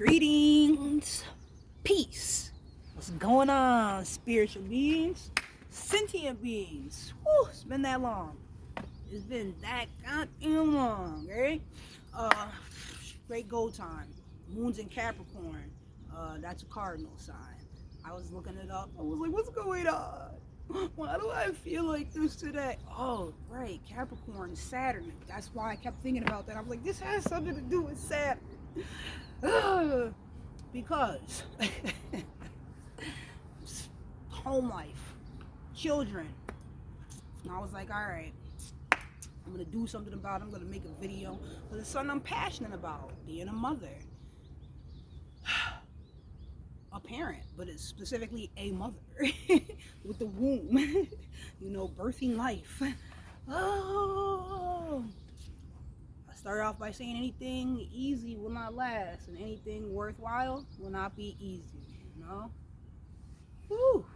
Greetings, peace. What's going on, spiritual beings, sentient beings? Whew, it's been that long. It's been that goddamn long, right? Great go time. Moon's in Capricorn. That's a cardinal sign. I was looking it up. I was like, what's going on? Why do I feel like this today? Oh, right, Capricorn, Saturn. That's why I kept thinking about that. I was like, this has something to do with Saturn. Because home life, children. And I was like, all right, I'm gonna do something about it. I'm gonna make a video because it's something I'm passionate about, being a mother, a parent, but it's specifically a mother with the womb, birthing life. Oh, I started off by saying anything easy will not last, and anything worthwhile will not be easy, Woo.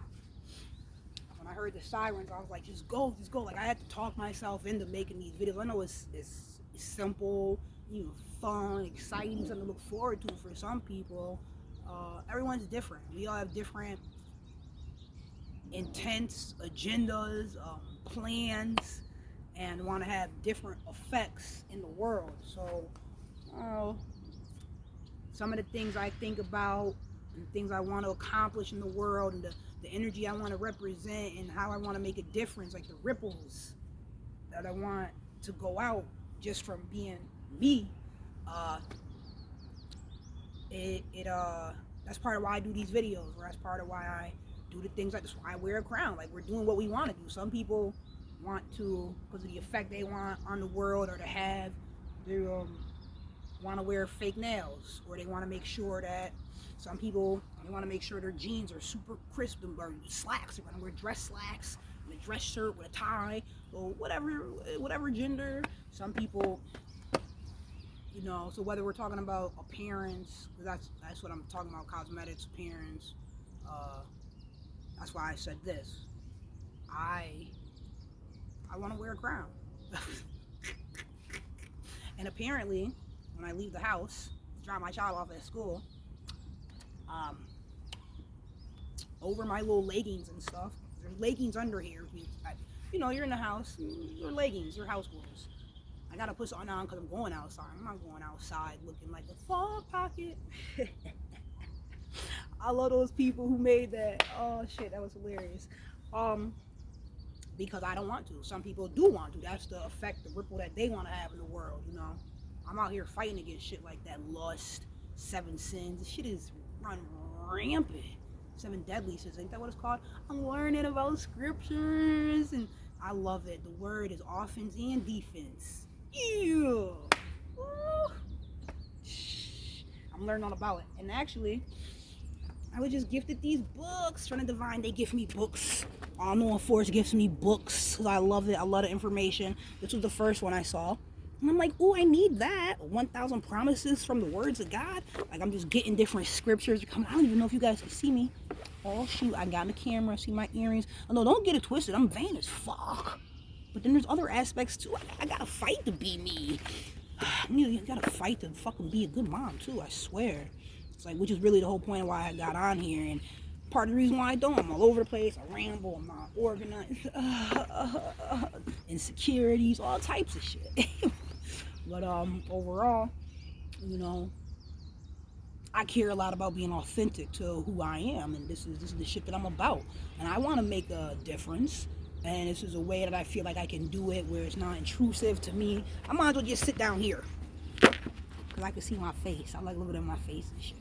When I heard the sirens, I was like, just go. Like, I had to talk myself into making these videos. I know it's simple, fun, exciting, something to look forward to for some people. Everyone's different. We all have different intents, agendas, plans, and want to have different effects in the world. So, some of the things I think about and things I want to accomplish in the world and the energy I want to represent and how I want to make a difference, like the ripples that I want to go out just from being me, that's part of why I do these videos, or that's part of why I do the things like this. Why I wear a crown. Like, we're doing what we want to do. Some people want to, because of the effect they want on the world or to have, they want to wear fake nails, or they want to make sure that some people, they want to make sure their jeans are super crisp, or slacks. They're going to wear dress slacks and a dress shirt with a tie, or whatever gender. Some people, so whether we're talking about appearance, because that's what I'm talking about, cosmetics, appearance, that's why I said this. I want to wear a crown. And apparently, when I leave the house to drop my child off at school, over my little leggings and stuff, there's leggings under here. You're in the house, your leggings, your house clothes. I gotta put something on because I'm going outside. I'm not going outside looking like a fog pocket. I love those people who made that. Oh shit, that was hilarious. Because I don't want to. Some people do want to. That's the effect, the ripple that they want to have in the world, I'm out here fighting against shit like that. Lust, 7 sins. This shit is run rampant. 7 deadly sins. Ain't that what it's called? I'm learning about scriptures, and I love it. The word is offense and defense. Ew. I'm learning all about it. And actually, I was just gifted these books. Trying to divine, they gift me books. All Knowing Force gifts me books because I love it. I love the information. This was the first one I saw. And I'm like, oh, I need that. 1,000 promises from the words of God. Like, I'm just getting different scriptures. I don't even know if you guys can see me. Oh, shoot. I got the camera. See my earrings. Oh, no, don't get it twisted. I'm vain as fuck. But then there's other aspects, too. I gotta fight to be me. You gotta fight to fucking be a good mom, too. I swear. It's like, which is really the whole point of why I got on here. And part of the reason why I don't, I'm all over the place. I ramble. I'm not organized. Insecurities, all types of shit. But overall, I care a lot about being authentic to who I am, and this is the shit that I'm about. And I want to make a difference, and this is a way that I feel like I can do it where it's not intrusive to me. I might as well just sit down here, because I can see my face. I like looking at my face and shit.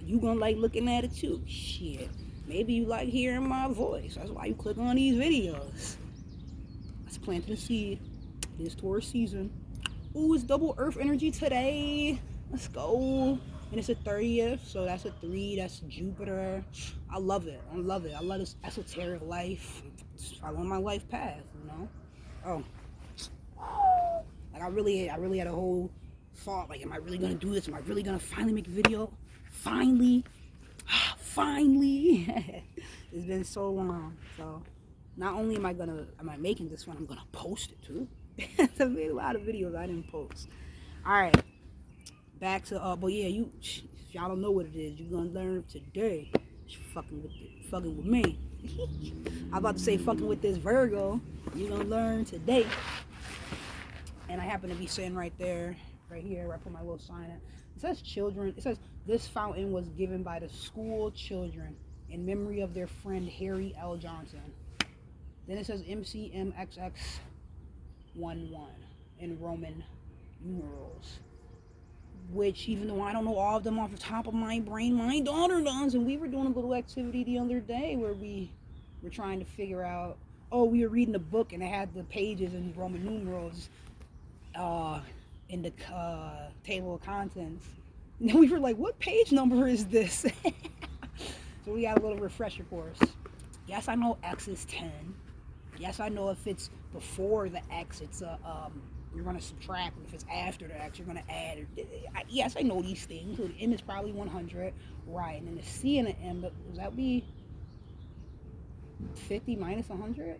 You gonna like looking at it too. Shit. Maybe you like hearing my voice. That's why you click on these videos. Let's plant the seed. It is Taurus season. Ooh, it's double earth energy today. Let's go. And it's the 30th, so that's a 3. That's Jupiter. I love it. I love this esoteric life. Just following my life path, Oh. Like, I really had a whole thought, like, am I really gonna do this? Am I really gonna finally make a video? Finally. It's been so long. So not only am I making this one, I'm gonna post it too. I made a lot of videos I didn't post. All right, back to but yeah, if y'all don't know what it is, you're gonna learn today. Fucking with me. I'm about to say fucking with this Virgo. You're gonna learn today. And I happen to be sitting right there, right here, where I put my little sign at. It says children. It says this fountain was given by the school children in memory of their friend Harry L. Johnson. Then it says MCMXX11 in Roman numerals. Which, even though I don't know all of them off the top of my brain, my daughter does. And we were doing a little activity the other day where we were trying to figure out. Oh, we were reading a book and it had the pages in Roman numerals in the table of contents. And then we were like, what page number is this? So we got a little refresher course. Yes, I know X is 10. Yes, I know if it's before the X, it's you're going to subtract. If it's after the X, you're going to add. Yes, I know these things. So the M is probably 100. Right. And then the C and the M, does that be 50 minus 100?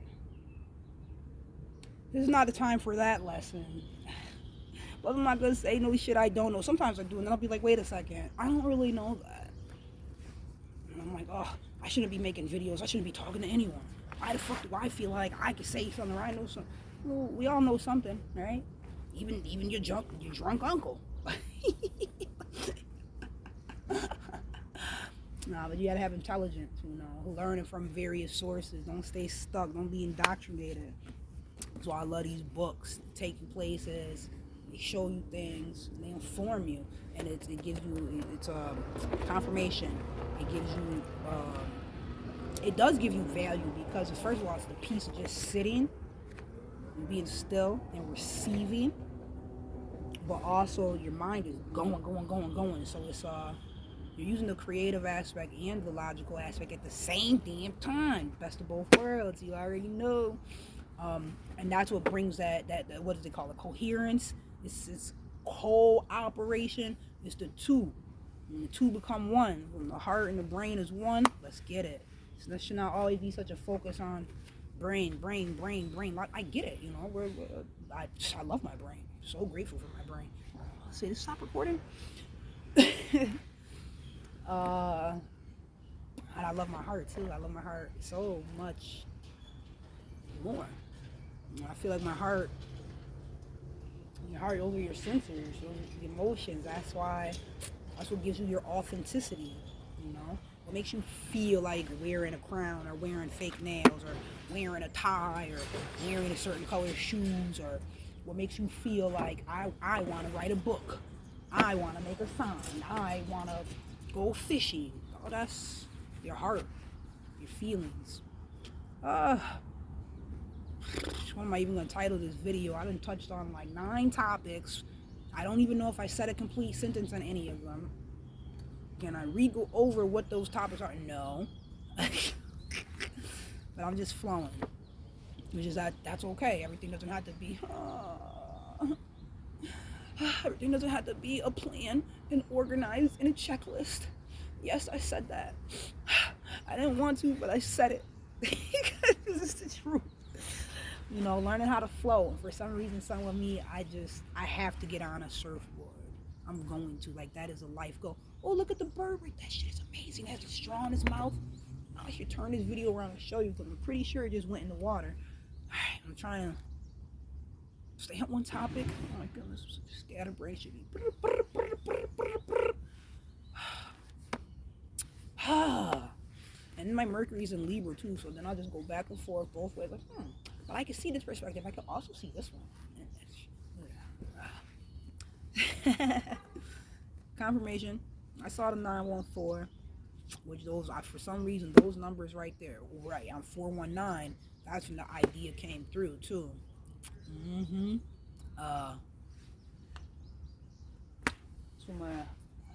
This is not the time for that lesson. But I'm not going to say no shit I don't know. Sometimes I do, and then I'll be like, wait a second. I don't really know that. And I'm like, oh, I shouldn't be making videos. I shouldn't be talking to anyone. Why the fuck do I feel like I could say something or I know something? Well, we all know something, right? Even your drunk uncle. Nah, but you gotta have intelligence, learning from various sources. Don't stay stuck. Don't be indoctrinated. That's why I love these books. They take you places. They show you things. They inform you, and it gives you confirmation. It gives you it does give you value because first of all, it's the peace of just sitting and being still and receiving, but also your mind is going. So it's you're using the creative aspect and the logical aspect at the same damn time. Best of both worlds. You already know. And that's what brings that what does it call it? Coherence. It's cooperation. It's the two. When the two become one, when the heart and the brain is one, let's get it. So there should not always be such a focus on brain. I get it, I love my brain. So grateful for my brain. Say, stop recording. And I love my heart too. I love my heart so much more. I feel like your heart over your sensors, your emotions. That's what gives you your authenticity, What makes you feel like wearing a crown or wearing fake nails or wearing a tie or wearing a certain color shoes, or what makes you feel like I want to write a book, I want to make a sign, I want to go fishing. Oh, that's your heart, your feelings. What am I even going to title this video? I've been touched on like 9 topics. I don't even know if I said a complete sentence on any of them. Can I go over what those topics are? No. But I'm just flowing. Which is that's okay. Everything doesn't have to be everything doesn't have to be a plan and organized in a checklist. Yes, I said that. I didn't want to, but I said it. Because it's the truth. Learning how to flow. And for some reason, with me, I have to get on a surfboard. I'm going to. Like, that is a life goal. Oh, look at the bird. That shit is amazing. It has a straw in its mouth. I should turn this video around and show you, because I'm pretty sure it just went in the water. Alright, I'm trying to stay on one topic. Oh my goodness, scatterbrain should be. And my Mercury's in Libra too, so then I'll just go back and forth both ways. Like, but I can see this perspective. I can also see this one. Confirmation. I saw the 914, which those are, for some reason, those numbers right there. Right, I'm 419. That's when the idea came through too. That's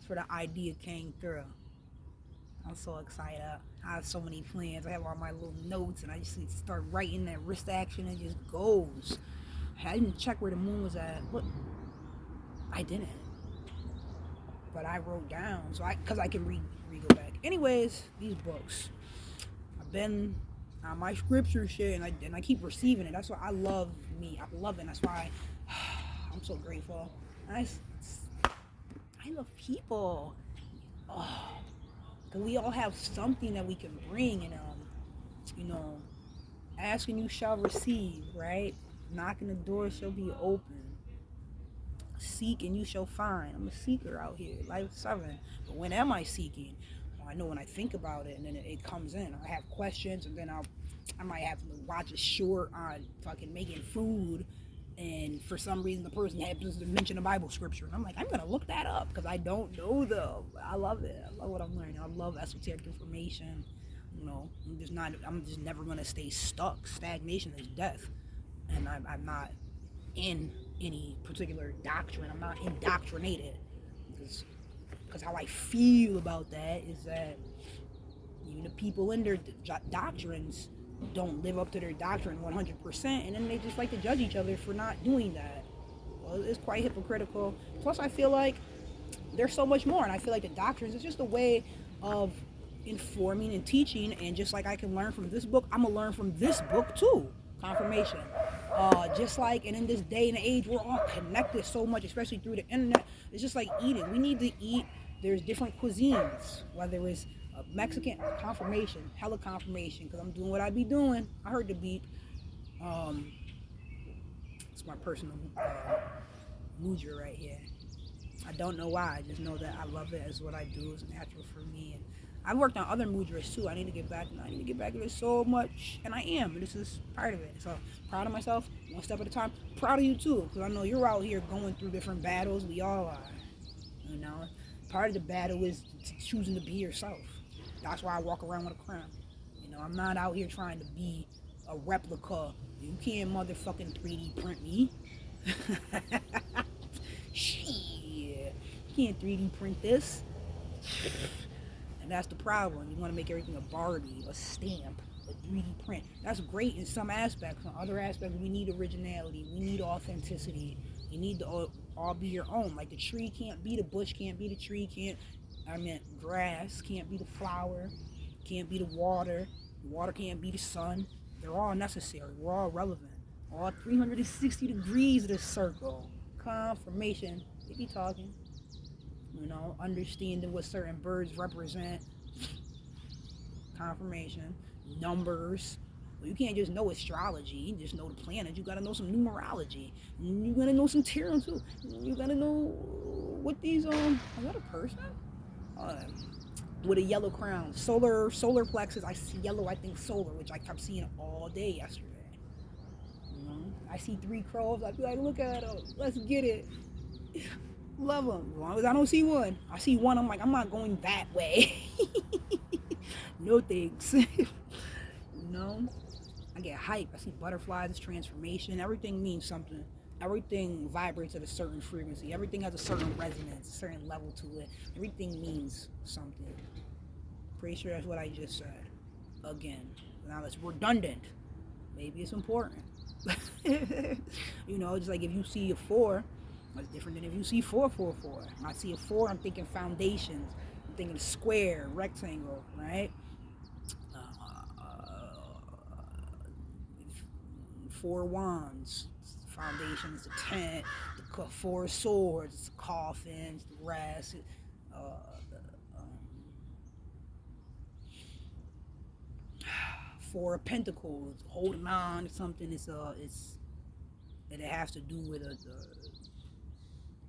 where the idea came through. I'm so excited. I have so many plans. I have all my little notes, and I just start writing that wrist action, and it just goes. I didn't check where the moon was at. What? I didn't. But I wrote down, because I can go back. Anyways, these books. I've been my scripture shit, and I keep receiving it. That's why I love me. I love it. And that's why I'm so grateful. I, I love people. Oh, cause we all have something that we can bring, and you know, ask and you shall receive, right? Knocking the door shall be open. Seek and you shall find. I'm a seeker out here, life 7. But when am I seeking? Well, I know when I think about it, and then it comes in. I have questions, and then I might have to watch a short on fucking making food, and for some reason the person happens to mention a Bible scripture, and I'm like, I'm gonna look that up because I don't know them. I love it. I love what I'm learning. I love esoteric information. You know, I'm just never gonna stay stuck. Stagnation is death, and I'm not in any particular doctrine. I'm not indoctrinated, because how I feel about that is that even the people in their doctrines don't live up to their doctrine 100%, and then they just like to judge each other for not doing that. Well, it's quite hypocritical. Plus, I feel like there's so much more, and I feel like the doctrines is just a way of informing and teaching, and just like I can learn from this book, I'm gonna learn from this book too. Confirmation. Just like, and in this day and age, we're all connected so much, especially through the internet. It's just like eating. We need to eat. There's different cuisines, whether it's Mexican. Confirmation, hella confirmation, because I'm doing what I be doing. I heard the beep. It's my personal mudra right here. I don't know why. I just know that I love it. It's what I do. It's natural for me. And I've worked on other mudras too. I need to get back. I need to get back to it so much, and I am. This is part of it. So proud of myself, one step at a time. Proud of you too, because I know you're out here going through different battles. We all are. You know, part of the battle is choosing to be yourself. That's why I walk around with a crown. You know, I'm not out here trying to be a replica. You can't motherfucking 3D print me. Shit. You can't 3D print this. And that's the problem. You want to make everything a Barbie, a stamp, a 3D print. That's great in some aspects. In other aspects, we need originality. We need authenticity. You need to all be your own. Like the tree can't be the bush, can't be the tree, grass can't be the flower, can't be the water can't be the sun. They're all necessary. We're all relevant. All 360 degrees of the circle. Confirmation. They be talking. You know, understanding what certain birds represent. Confirmation. Numbers. Well, you can't just know astrology. You just know the planets. You gotta know some numerology. You gotta know some tarot too. You gotta know what these is that a person? With a yellow crown. Solar plexus. I see yellow, I think solar, which I kept seeing all day yesterday. You know? I see 3 crows, I'd be like, look at them, let's get it. Love them. As long as I don't see one. I see one, I'm like, I'm not going that way. No thanks. You know? I get hype. I see butterflies, transformation. Everything means something. Everything vibrates at a certain frequency. Everything has a certain resonance, a certain level to it. Everything means something. Pretty sure that's what I just said. Again. Now it's redundant. Maybe it's important. You know, just like if you see a 4, that's different than if you see 444. When I see a 4, I'm thinking foundations. I'm thinking square, rectangle, right? 4 wands. Foundation is the tent, the 4 swords, the coffins, the grass, 4 of pentacles, holding on to something. It has to do with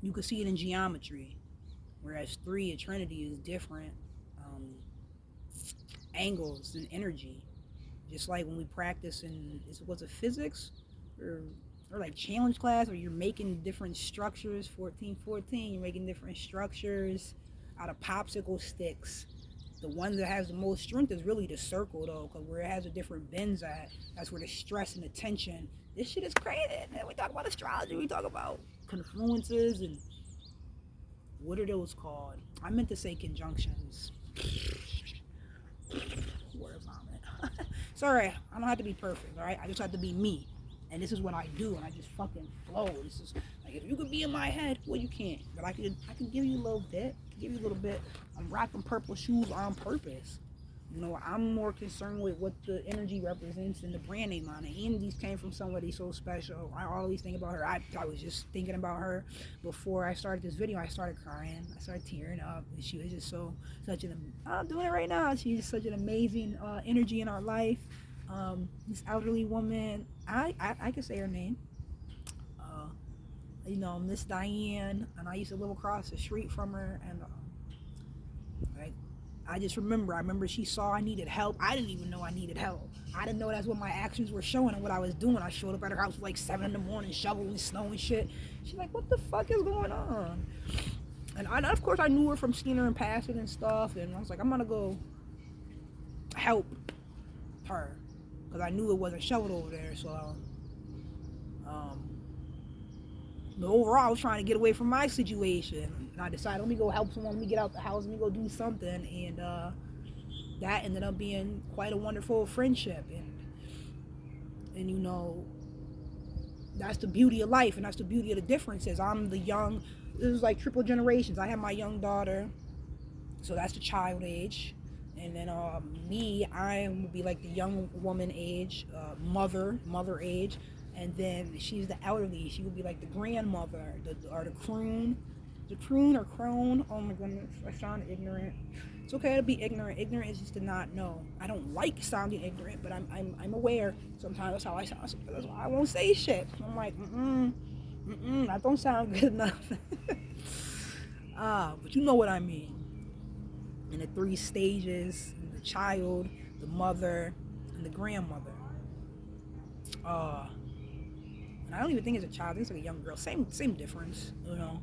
you can see it in geometry, whereas 3 a trinity is different angles and energy. Just like when we practice was it physics or like challenge class, where you're making different structures, 1414, you're making different structures out of popsicle sticks. The one that has the most strength is really the circle though, because where it has the different bends at, that's where the stress and the tension. This shit is crazy. We talk about astrology, we talk about confluences, and what are those called? I meant to say conjunctions. Word vomit. It's alright, I don't have to be perfect, alright? I just have to be me. And this is what I do, and I just fucking flow. This is like, if you could be in my head, well, you can't. But I can give you a little bit. I'm rocking purple shoes on purpose. You know, I'm more concerned with what the energy represents and the brand name on it. And these came from somebody so special. I always think about her. I was just thinking about her before I started this video. I started crying. I started tearing up. And she was just such an, I'm doing it right now. She's just such an amazing energy in our life. This elderly woman, I can say her name. Uh, you know, Miss Diane. And I used to live across the street from her. And like, I remember she saw I needed help. I didn't even know I needed help. I didn't know that's what my actions were showing and what I was doing. I showed up at her house at like 7 in the morning, shoveling snow and shit. She's like, what the fuck is going on? And of course, I knew her from seeing her in passing and stuff. And I was like, I'm gonna go help her. Because I knew it wasn't shoveled over there. So, but overall, I was trying to get away from my situation. And I decided, let me go help someone, let me get out the house, let me go do something. And that ended up being quite a wonderful friendship. And you know, that's the beauty of life, and that's the beauty of the differences. I'm the young, this is like triple generations. I have my young daughter, so that's the child age. And then me, I will be like the young woman age, mother age. And then she's the elderly. She would be like the grandmother, or the croon or crone. Oh my goodness, I sound ignorant. It's okay to be ignorant. Ignorant is just to not know. I don't like sounding ignorant, but I'm aware. Sometimes that's how I sound. That's why I won't say shit. I'm like, that don't sound good enough. But you know what I mean. In the 3 stages: the child, the mother, and the grandmother. And I don't even think it's a child. I think it's like a young girl. Same difference, you know.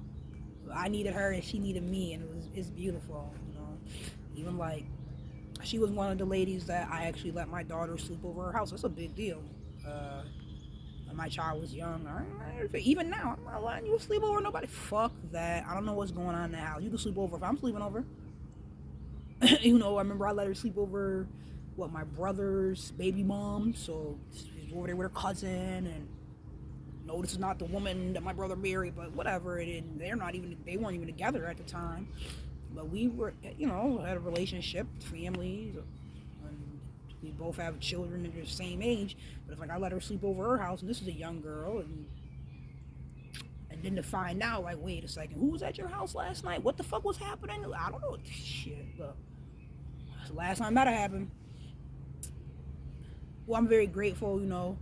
I needed her and she needed me, and it's beautiful, you know. Even like, she was one of the ladies that I actually let my daughter sleep over her house. That's a big deal. When my child was young, even now, I'm not letting you sleep over nobody. Fuck that. I don't know what's going on in the house. You can sleep over if I'm sleeping over. You know, I remember I let her sleep over, my brother's baby mom. So she's over there with her cousin, and no, this is not the woman that my brother married, but whatever. And they weren't even together at the time. But we were, you know, had a relationship, families, and we both have children that are the same age. But it's like I let her sleep over her house, and this is a young girl, and then to find out, like, wait a second, who was at your house last night? What the fuck was happening? I don't know. Shit, but that's the last time that happened. Well, I'm very grateful, you know.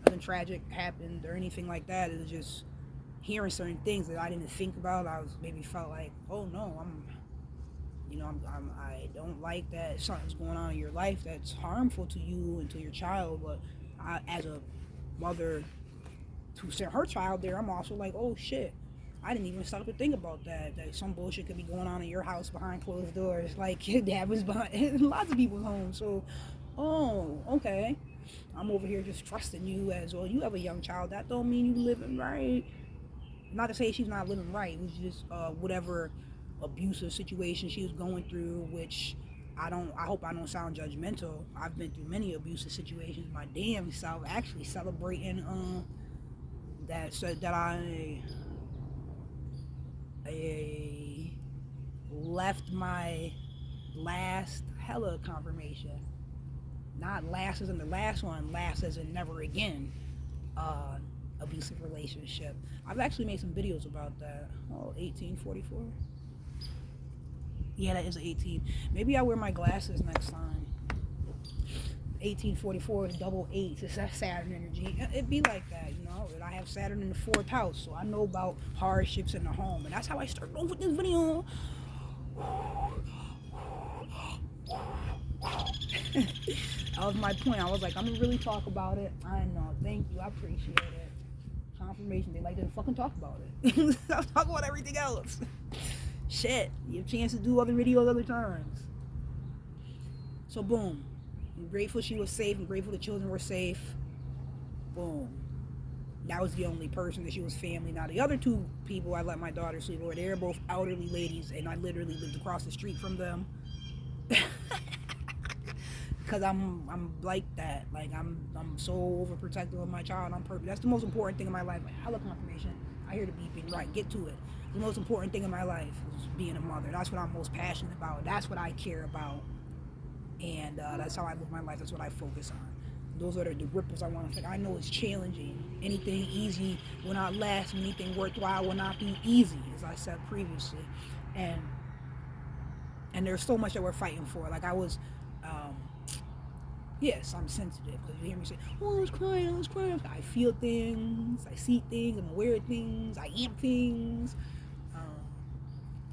Nothing tragic happened or anything like that. It was just hearing certain things that I didn't think about. I was maybe felt like, oh no, I don't like that something's going on in your life that's harmful to you and to your child. But as a mother to send her child there, I'm also like, oh shit, I didn't even stop to think about that some bullshit could be going on in your house behind closed doors, like that happens behind lots of people's homes. So, oh, okay, I'm over here just trusting you as well. You have a young child. That don't mean you living right. Not to say she's not living right. It was just whatever abusive situation she was going through, which I hope I don't sound judgmental. I've been through many abusive situations my damn self, actually celebrating that I left my last hella confirmation. Not last as in the last one, last as in never again. Abusive relationship. I've actually made some videos about that. 1844. Yeah, that is 18. Maybe I'll wear my glasses next time. 1844 is double 8. It's that Saturn energy. It'd be like that, you know. I have Saturn in the 4th house, so I know about hardships in the home, and that's how I started off with this video. That was my point. I was like, I'm gonna really talk about it. I know. Thank you. I appreciate it. Confirmation. They like to fucking talk about it. I'll talk about everything else. Shit. You have a chance to do other videos other times. So boom. I'm grateful she was safe. I'm grateful the children were safe. Boom. That was the only person that she was family. Now the other 2 people I let my daughter sleep over, they're both elderly ladies, and I literally lived across the street from them. Cause I'm like that. Like I'm so overprotective of my child on purpose. That's the most important thing in my life. Like, hella confirmation. I hear the beeping. Right, get to it. The most important thing in my life is being a mother. That's what I'm most passionate about. That's what I care about. And that's how I live my life. That's what I focus on. Those are the ripples I want to think. I know it's challenging. Anything easy will not last. Anything worthwhile will not be easy, as I said previously. And there's so much that we're fighting for. Like I was, um, yes, I'm sensitive because you hear me say, "Oh, I was crying, I was crying." I feel things, I see things, I'm aware of things, I am things. Um,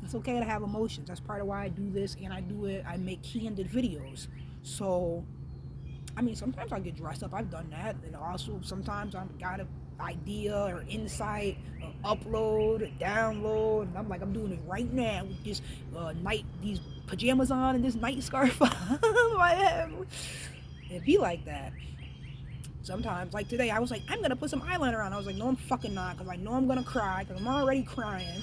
it's okay to have emotions. That's part of why I do this, and I do it. I make candid videos. So I mean, sometimes I get dressed up. I've done that, and also sometimes I've got an idea or insight, or upload, or download, and I'm like, I'm doing it right now with this these pajamas on and this night scarf on my head. It be like that. Sometimes, like today, I was like, I'm gonna put some eyeliner on. I was like, no, I'm fucking not, because I know I'm gonna cry, because I'm already crying.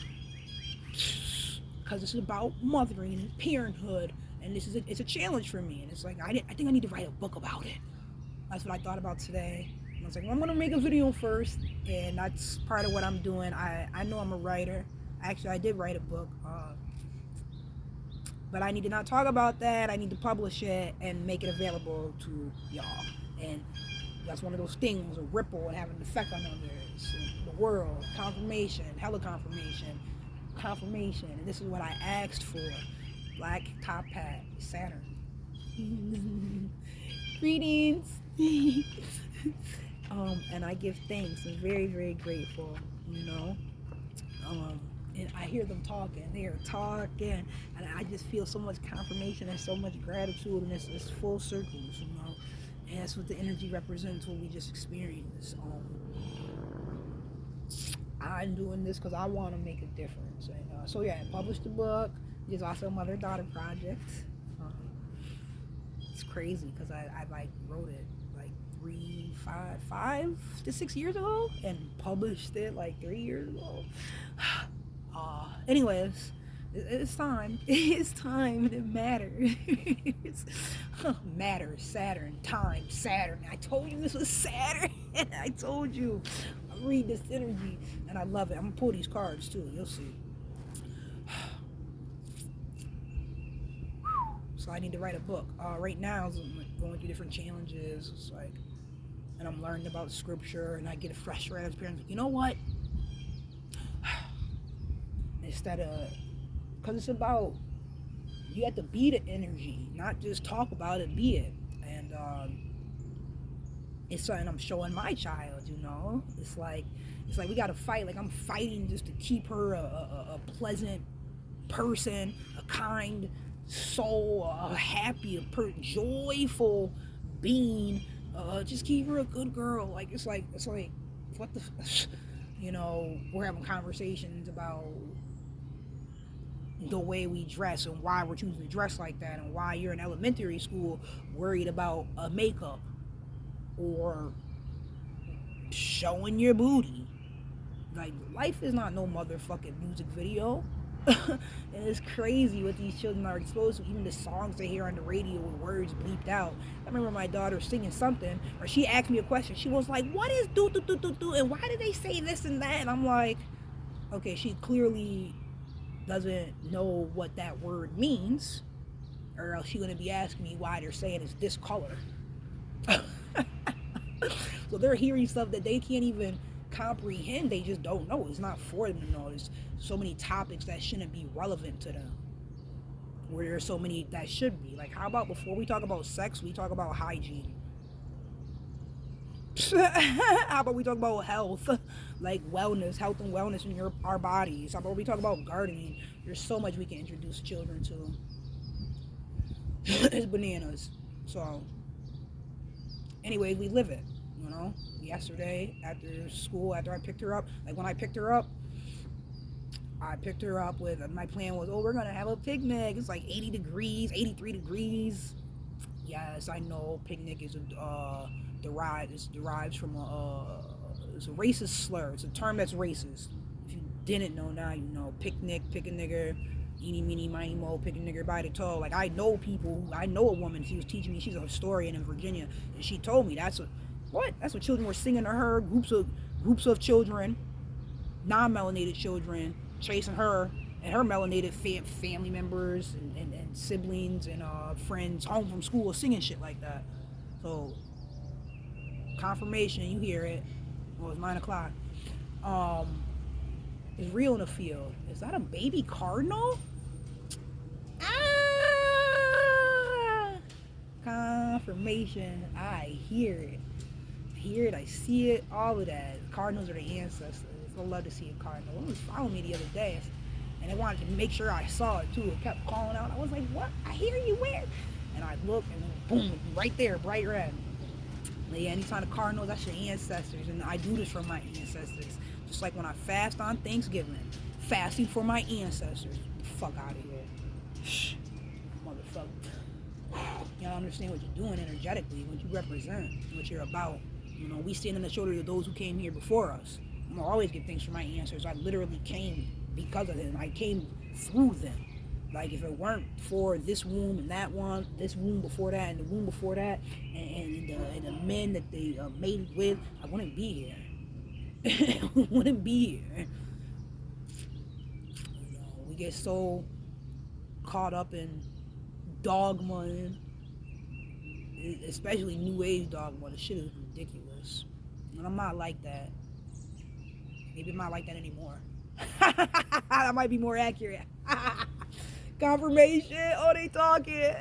Because this is about mothering and parenthood, and it's a challenge for me. And it's like I think I need to write a book about it. That's what I thought about today. And I was like, well, I'm gonna make a video first, and that's part of what I'm doing. I know I'm a writer. Actually, I did write a book, but I need to not talk about that. I need to publish it and make it available to y'all. And that's one of those things, a ripple and having an effect on others, the world, confirmation, hella confirmation. And this is what I asked for. Black top hat, Saturn. Greetings. And I give thanks. I'm very, very grateful, you know. And I hear them talking. They're talking, and I just feel so much confirmation and so much gratitude, and it's full circles, you know. And that's what the energy represents, what we just experienced. I'm doing this because I want to make a difference. And so yeah, I published the book. There's also a mother-daughter project. It's crazy because I like wrote it like 5 to 6 years ago and published it like 3 years ago. Anyways, it's time. It's time. It matters. Matters. Saturn. Time. Saturn. I told you this was Saturn. I told you. I read this energy and I love it. I'm gonna pull these cards too. You'll see. So I need to write a book. Right now, I'm going through different challenges. It's like, and I'm learning about scripture, and I get a fresh transparency. You know what? Instead of, because it's about, you have to be the energy, not just talk about it, be it. And it's something I'm showing my child, you know. It's like we gotta fight. Like I'm fighting just to keep her a pleasant person, a kind soul, a happy, joyful being. Just keep her a good girl. Like it's like what the, you know, we're having conversations about the way we dress and why we're choosing to dress like that, and why you're in elementary school worried about makeup or showing your booty. Like life is not no motherfucking music video. And it's crazy what these children are exposed to, even the songs they hear on the radio with words bleeped out. I remember my daughter singing something, or she asked me a question. She was like, what is do do do do do, and why did they say this and that? And I'm like, okay, she clearly doesn't know what that word means, or else she's gonna be asking me why they're saying it's this color. So they're hearing stuff that they can't even comprehend. They just don't know. It's not for them to know. There's so many topics that shouldn't be relevant to them, where there's so many that should be. Like, how about before we talk about sex, we talk about hygiene? How about we talk about health, like wellness, health and wellness in our bodies? How about we talk about gardening? There's so much we can introduce children to. It's bananas. So anyway, we live it, you know. Yesterday after school, after I picked her up, like when I picked her up with, my plan was, oh, we're gonna have a picnic. It's like 80 degrees, 83 degrees. Yes, I know picnic is derives from it's a racist slur. It's a term that's racist. If you didn't know, now you know. Picnic, pick a nigger, eeny, meeny, miny, mo, pick a nigger by the toe. Like I know a woman, she was teaching me, she's a historian in Virginia, and she told me that's what children were singing to her, groups of children, non-melanated children, chasing her and her melanated family members and siblings and friends home from school singing shit like that. So confirmation, you hear it. Well, it's 9 o'clock. Um, it's real in the field. Is that a baby cardinal? Ah! Confirmation. I hear it. I hear it. I see it. All of that. Cardinals are the ancestors. I love to see a cardinal. It was following me the other day, and it wanted to make sure I saw it too. It kept calling out. I was like, "What? I hear you. Where?" And I looked, and boom, right there, bright red. Yeah, anytime the Cardinals, that's your ancestors, and I do this for my ancestors. Just like when I fast on Thanksgiving, fasting for my ancestors. Get the fuck out of here, motherfucker. You don't understand what you're doing energetically, what you represent, what you're about. You know, we stand on the shoulders of those who came here before us. I'm gonna always give thanks for my ancestors. I literally came because of them. I came through them. Like, if it weren't for this womb and that one, this womb before that and the womb before that, and the men that they mated with, I wouldn't be here. I wouldn't be here. You know, we get so caught up in dogma, and especially New Age dogma. The shit is ridiculous. And I'm not like that. Maybe I'm not like that anymore. That might be more accurate. Confirmation. Oh, they talking.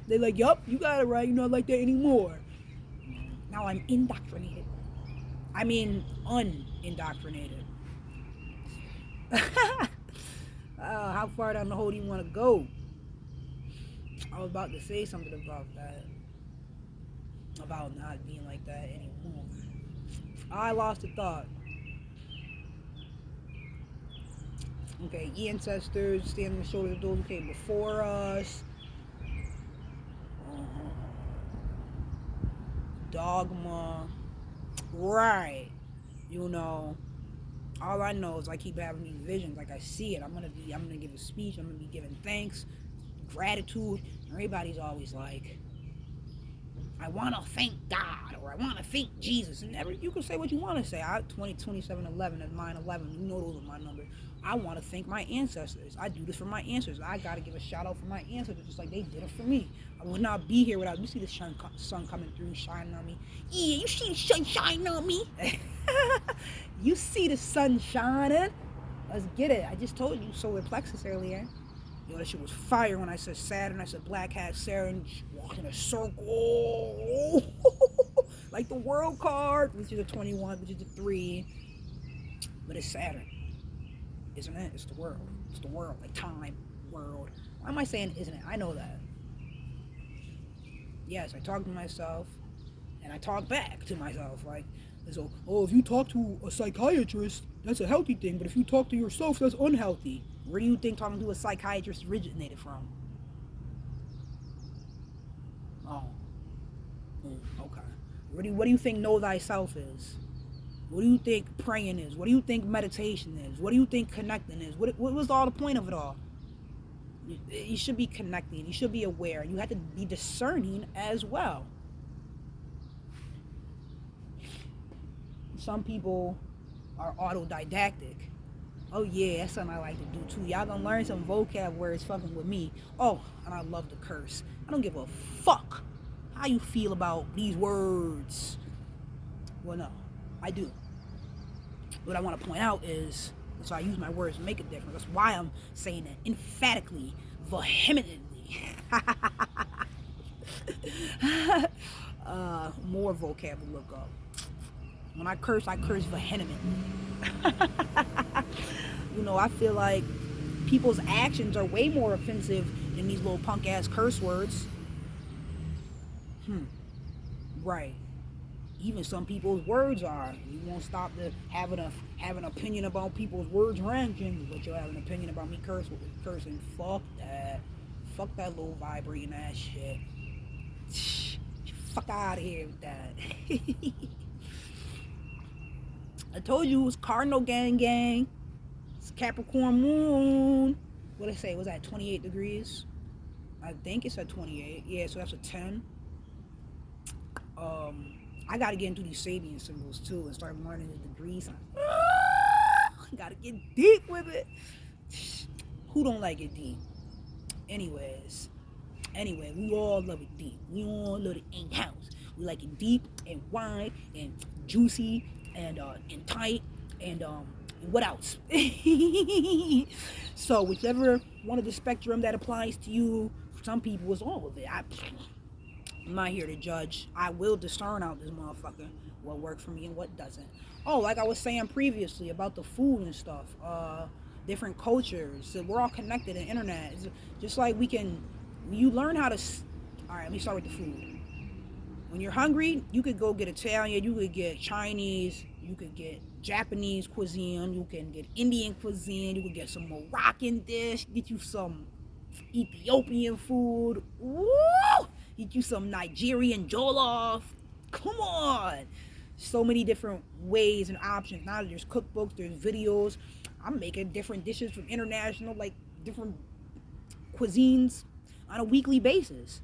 They like, yup, you got it right. You're not like that anymore. Now I'm indoctrinated. I mean, unindoctrinated. How far down the hole do you want to go? I was about to say something about that. About not being like that anymore. I lost the thought. Okay, ancestors, standing on the shoulders of those who came before us. Dogma. Right. You know, all I know is I keep having these visions. Like, I see it. I'm gonna give a speech. I'm gonna be giving thanks, gratitude. Everybody's always like, I want to thank God, or I want to thank Jesus. And you can say what you want to say. 2711 and 911. You know those are my numbers. I want to thank my ancestors. I do this for my ancestors. I got to give a shout out for my ancestors, just like they did it for me. I would not be here without, you see the sun coming through, shining on me. Yeah, you see the sun shining on me. You see the sun shining. Let's get it. I just told you solar plexus earlier. Yo, that shit was fire when I said Saturn. I said Black Hat Saturn, walk in a circle. Like the world card, which is a 21, which is a 3. But it's Saturn. Isn't it? It's the world. It's the world. Like time, world. Why am I saying isn't it? I know that. Yes, I talk to myself, and I talk back to myself. Like, so, oh, if you talk to a psychiatrist, that's a healthy thing. But if you talk to yourself, that's unhealthy. Where do you think talking to a psychiatrist originated from? Oh. Okay. What do you think know thyself is? What do you think praying is? What do you think meditation is? What do you think connecting is? What was all the point of it all? You should be connecting. You should be aware. You have to be discerning as well. Some people are autodidactic. Oh yeah, that's something I like to do too. Y'all gonna learn some vocab words fucking with me. Oh, and I love to curse. I don't give a fuck how you feel about these words. Well, no, I do. What I want to point out is, so I use my words to make a difference. That's why I'm saying it emphatically, vehemently. More vocab to look up. When I curse vehemently. You know, I feel like people's actions are way more offensive than these little punk ass curse words. Right. Even some people's words are. You won't stop to have an opinion about people's words ranking, but you'll have an opinion about me cursing. Fuck that. Fuck that little vibrating ass shit. Fuck out of here with that. I told you it was Cardinal gang. It's Capricorn moon. What did I say? Was that 28 degrees? I think it's at 28. Yeah, so that's a 10. I gotta get into these Sabian symbols too and start learning the degrees. I gotta get deep with it. Who don't like it deep? Anyway, we all love it deep. We all love it in house. We like it deep and wide and juicy and tight and what else? So whichever one of the spectrum that applies to you, for some people it's all of it. I'm not here to judge. I will discern out this motherfucker what works for me and what doesn't. Oh, like I was saying previously about the food and stuff, different cultures. So we're all connected in the internet. It's just like you learn how to. All right, let me start with the food. When you're hungry, you could go get Italian, you could get Chinese, you could get Japanese cuisine, you can get Indian cuisine, you could get some Moroccan dish, get you some Ethiopian food, woo! Get you some Nigerian jollof. Come on! So many different ways and options. Now there's cookbooks, there's videos. I'm making different dishes from international, like different cuisines on a weekly basis.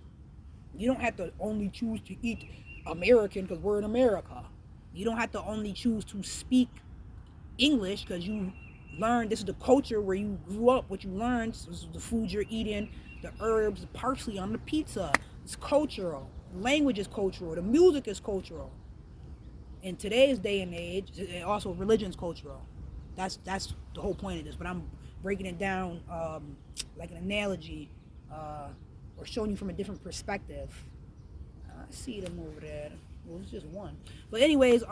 You don't have to only choose to eat American because we're in America. You don't have to only choose to speak English because you learned this is the culture where you grew up, what you learned. This is the food you're eating, the herbs, the parsley on the pizza. It's cultural. The language is cultural. The music is cultural. In today's day and age, also religion's cultural. That's the whole point of this. But I'm breaking it down like an analogy. Or showing you from a different perspective. I see them over there. Well, it's just one. But anyways,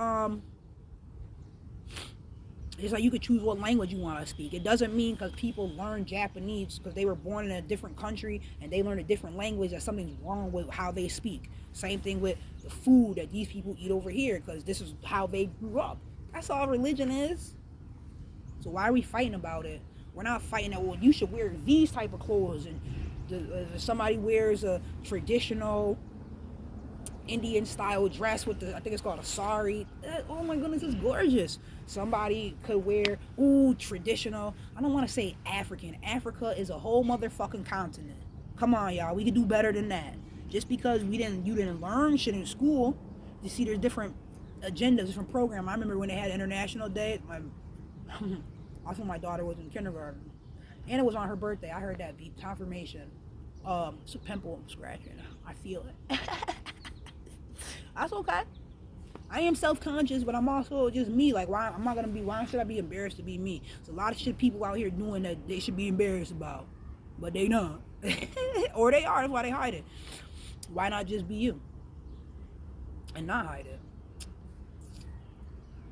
it's like you could choose what language you want to speak. It doesn't mean because people learn Japanese because they were born in a different country and they learn a different language that something's wrong with how they speak. Same thing with the food that these people eat over here because this is how they grew up. That's all religion is. So why are we fighting about it? We're not fighting that, well, you should wear these type of clothes and somebody wears a traditional Indian style dress with I think it's called a sari. Oh my goodness, it's gorgeous. Somebody could wear traditional. I don't want to say African. Africa is a whole motherfucking continent. Come on, y'all. We could do better than that. Just because you didn't learn shit in school. You see, there's different agendas, different programs. I remember when they had International Day. I think my daughter was in kindergarten. And it was on her birthday. I heard that beat. Confirmation. It's a pimple I'm scratching. I feel it. That's okay. I am self-conscious, but I'm also just me. Like, why should I be embarrassed to be me? There's a lot of shit people out here doing that they should be embarrassed about. But they not. Or they are. That's why they hide it. Why not just be you? And not hide it.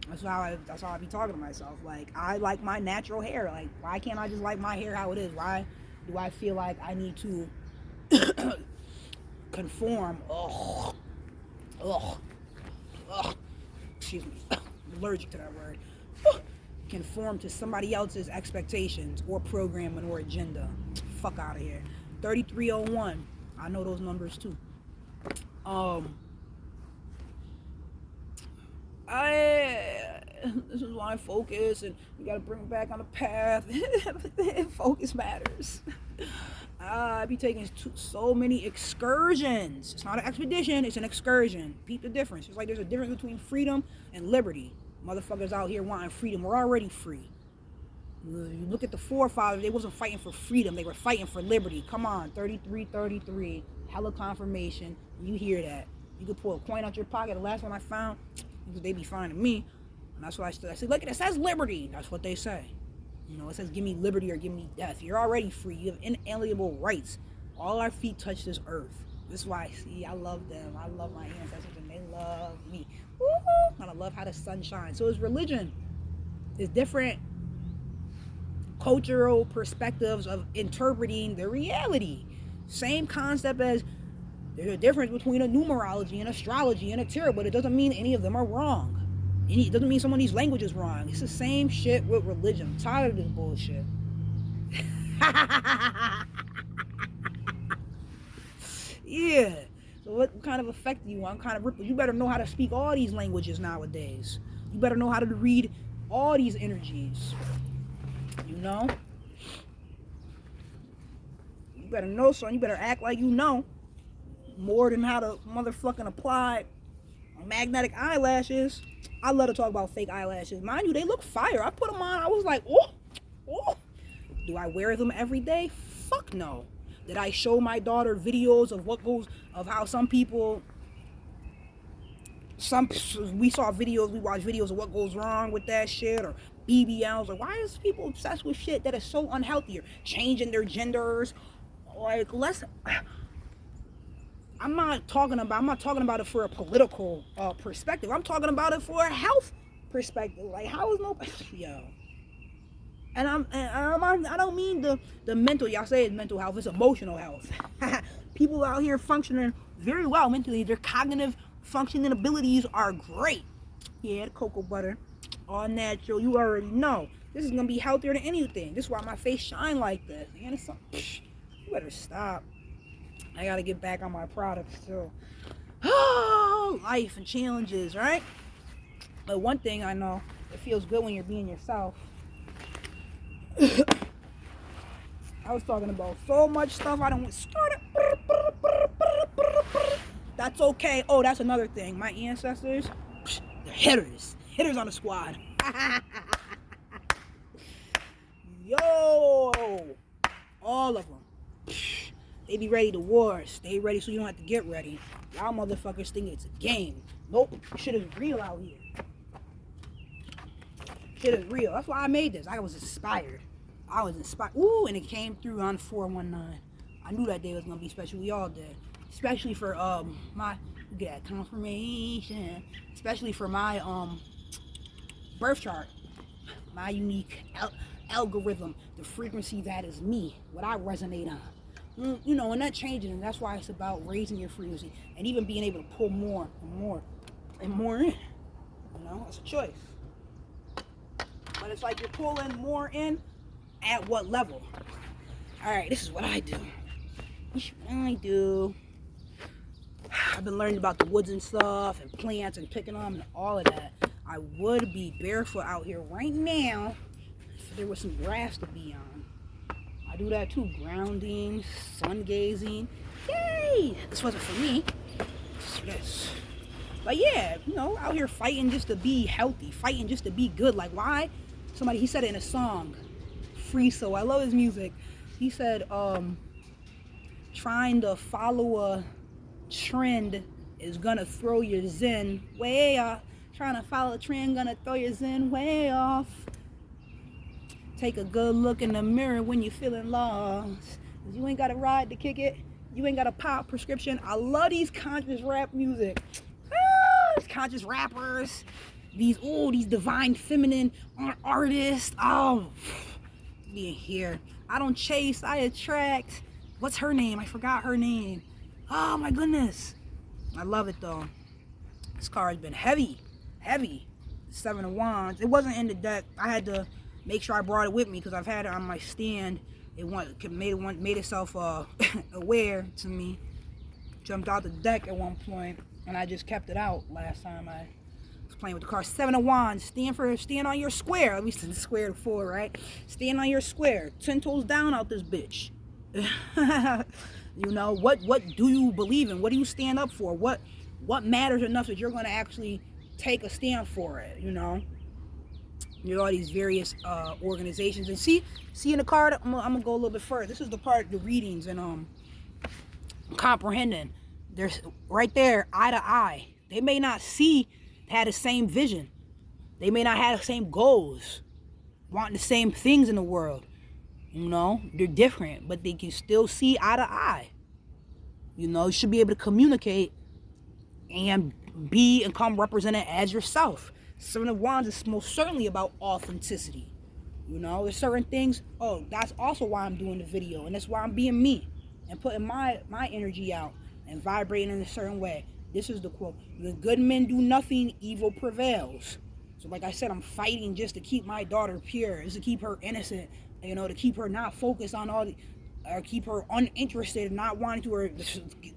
That's how I be talking to myself. Like, I like my natural hair. Like, why can't I just like my hair how it is? Why do I feel like I need to conform? Excuse me. I'm allergic to that word. Conform to somebody else's expectations or programming or agenda. Fuck out of here. 3301. I know those numbers too. This is why I focus, and you gotta bring it back on the path. Focus matters. I be taking so many excursions. It's not an expedition, it's an excursion. Peep the difference. It's like there's a difference between freedom and liberty. Motherfuckers out here wanting freedom. We're already free. You look at the forefathers, they wasn't fighting for freedom, they were fighting for liberty. Come on, 3333, hella confirmation. You hear that. You could pull a coin out your pocket. The last one I found, they be finding me. And that's why I said, look, it says liberty. That's what they say. You know, it says give me liberty or give me death. You're already free. You have inalienable rights. All our feet touch this earth. This is why, see, I love them. I love my ancestors and they love me. Woo-hoo! And I love how the sun shines. So it's religion. It's different cultural perspectives of interpreting the reality. Same concept as there's a difference between a numerology and astrology and a tarot, but it doesn't mean any of them are wrong. It doesn't mean some of these languages is wrong. It's the same shit with religion. I'm tired of this bullshit. Yeah. So what kind of effect do you want? Kind of ripple. You better know how to speak all these languages nowadays. You better know how to read all these energies. You know? You better know, son. You better act like you know. More than how to motherfucking apply magnetic eyelashes. I love to talk about fake eyelashes. Mind you, they look fire. I put them on. I was like, oh. Do I wear them every day? Fuck no. Did I show my daughter videos of how some people, we saw videos, we watched videos of what goes wrong with that shit, or BBLs, or why is people obsessed with shit that is so unhealthy, or changing their genders? Like, I'm not talking about it for a political perspective. I'm talking about it for a health perspective. Like, how is yo? And I don't mean the mental. Y'all say it's mental health. It's emotional health. People out here functioning very well mentally. Their cognitive functioning abilities are great. Yeah, the cocoa butter, all natural. You already know. This is gonna be healthier than anything. This is why my face shine like this. Man, it's you better stop. I gotta get back on my products too. Oh, life and challenges, right? But one thing I know, it feels good when you're being yourself. I was talking about so much stuff I don't start it. That's okay. Oh, that's another thing. My ancestors, they're hitters. Hitters on the squad. Yo, all of them. They be ready to war. Stay ready so you don't have to get ready. Y'all motherfuckers think it's a game. Nope. Shit is real out here. Shit is real. That's why I made this. I was inspired. Ooh, and it came through on 419. I knew that day was gonna be special. We all did. Especially for my confirmation. Especially for my birth chart. My unique algorithm. The frequency that is me. What I resonate on. You know, and that changes, and that's why it's about raising your frequency and even being able to pull more and more and more in. You know, it's a choice. But it's like you're pulling more in at what level? Alright, this is what I do. I've been learning about the woods and stuff and plants and picking them and all of that. I would be barefoot out here right now if there was some grass to be on. I do that too. Grounding, sun gazing. Yay! This wasn't for me. It's for this. But yeah, you know, out here fighting just to be healthy, fighting just to be good. Like, why? He said it in a song, Free Soul. I love his music. He said, trying to follow a trend is gonna throw your zen way off. Trying to follow a trend gonna throw your zen way off. Take a good look in the mirror when you're feeling lost. You ain't got to ride to kick it. You ain't got a pop prescription. I love these conscious rap music. These conscious rappers. These divine feminine artists. Oh, being here. I don't chase, I attract. What's her name? I forgot her name. Oh my goodness. I love it though. This card has been heavy. Seven of Wands. It wasn't in the deck. I had to make sure I brought it with me because I've had it on my stand. It made itself aware to me. Jumped out the deck at one point, and I just kept it out last time I was playing with the card. Seven of Wands. Stand on your square. At least it's square to 4, right? Stand on your square. 10 toes down out this bitch. You know, what do you believe in? What do you stand up for? What matters enough that you're going to actually take a stand for it, you know? You know, all these various organizations. And see in the card, I'm gonna go a little bit further. This is the part, the readings and comprehending. There's right there, eye to eye. They may not have the same vision. They may not have the same goals, wanting the same things in the world. You know, they're different, but they can still see eye to eye. You know, you should be able to communicate and come represented as yourself. Seven of Wands is most certainly about authenticity. You know, there's certain things. Oh, that's also why I'm doing the video, and that's why I'm being me and putting my energy out and vibrating in a certain way. This is the quote: "The good men do nothing, evil prevails." So, like I said, I'm fighting just to keep my daughter pure, just to keep her innocent. You know, to keep her not focused on or keep her uninterested, not wanting to. Or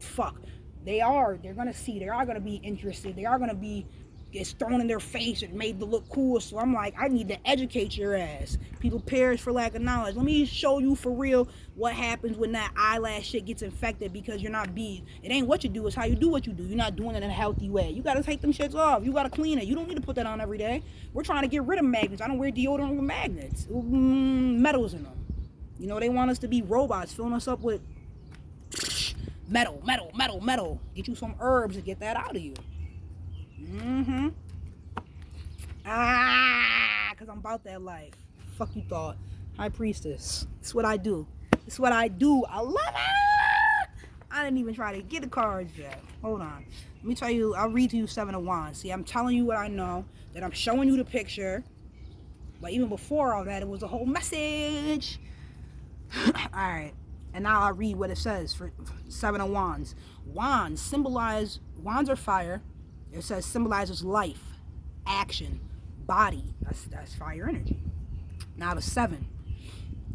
fuck, they're gonna see. They are gonna be interested. They are gonna be. It's thrown in their face and made to look cool. So I'm like, I need to educate your ass. People perish for lack of knowledge. Let me show you for real what happens when that eyelash shit gets infected because you're not being. It ain't what you do, it's how you do what you do. You're not doing it in a healthy way. You gotta take them shits off. You gotta clean it. You don't need to put that on every day. We're trying to get rid of magnets. I don't wear deodorant with magnets. Metals in them. You know, they want us to be robots, filling us up with metal, metal, metal, metal. Get you some herbs to get that out of you. Mm-hmm. Because I'm about that life. Fuck you thought. High Priestess. It's what I do. It's what I do. I love it. I didn't even try to get the cards yet. Hold on. Let me tell you. I'll read to you Seven of Wands. See, I'm telling you what I know. That I'm showing you the picture. But even before all that, it was a whole message. Alright. And now I'll read what it says for Seven of Wands. Wands symbolize, wands are fire. It says symbolizes life, action, body. That's fire energy. Now the 7.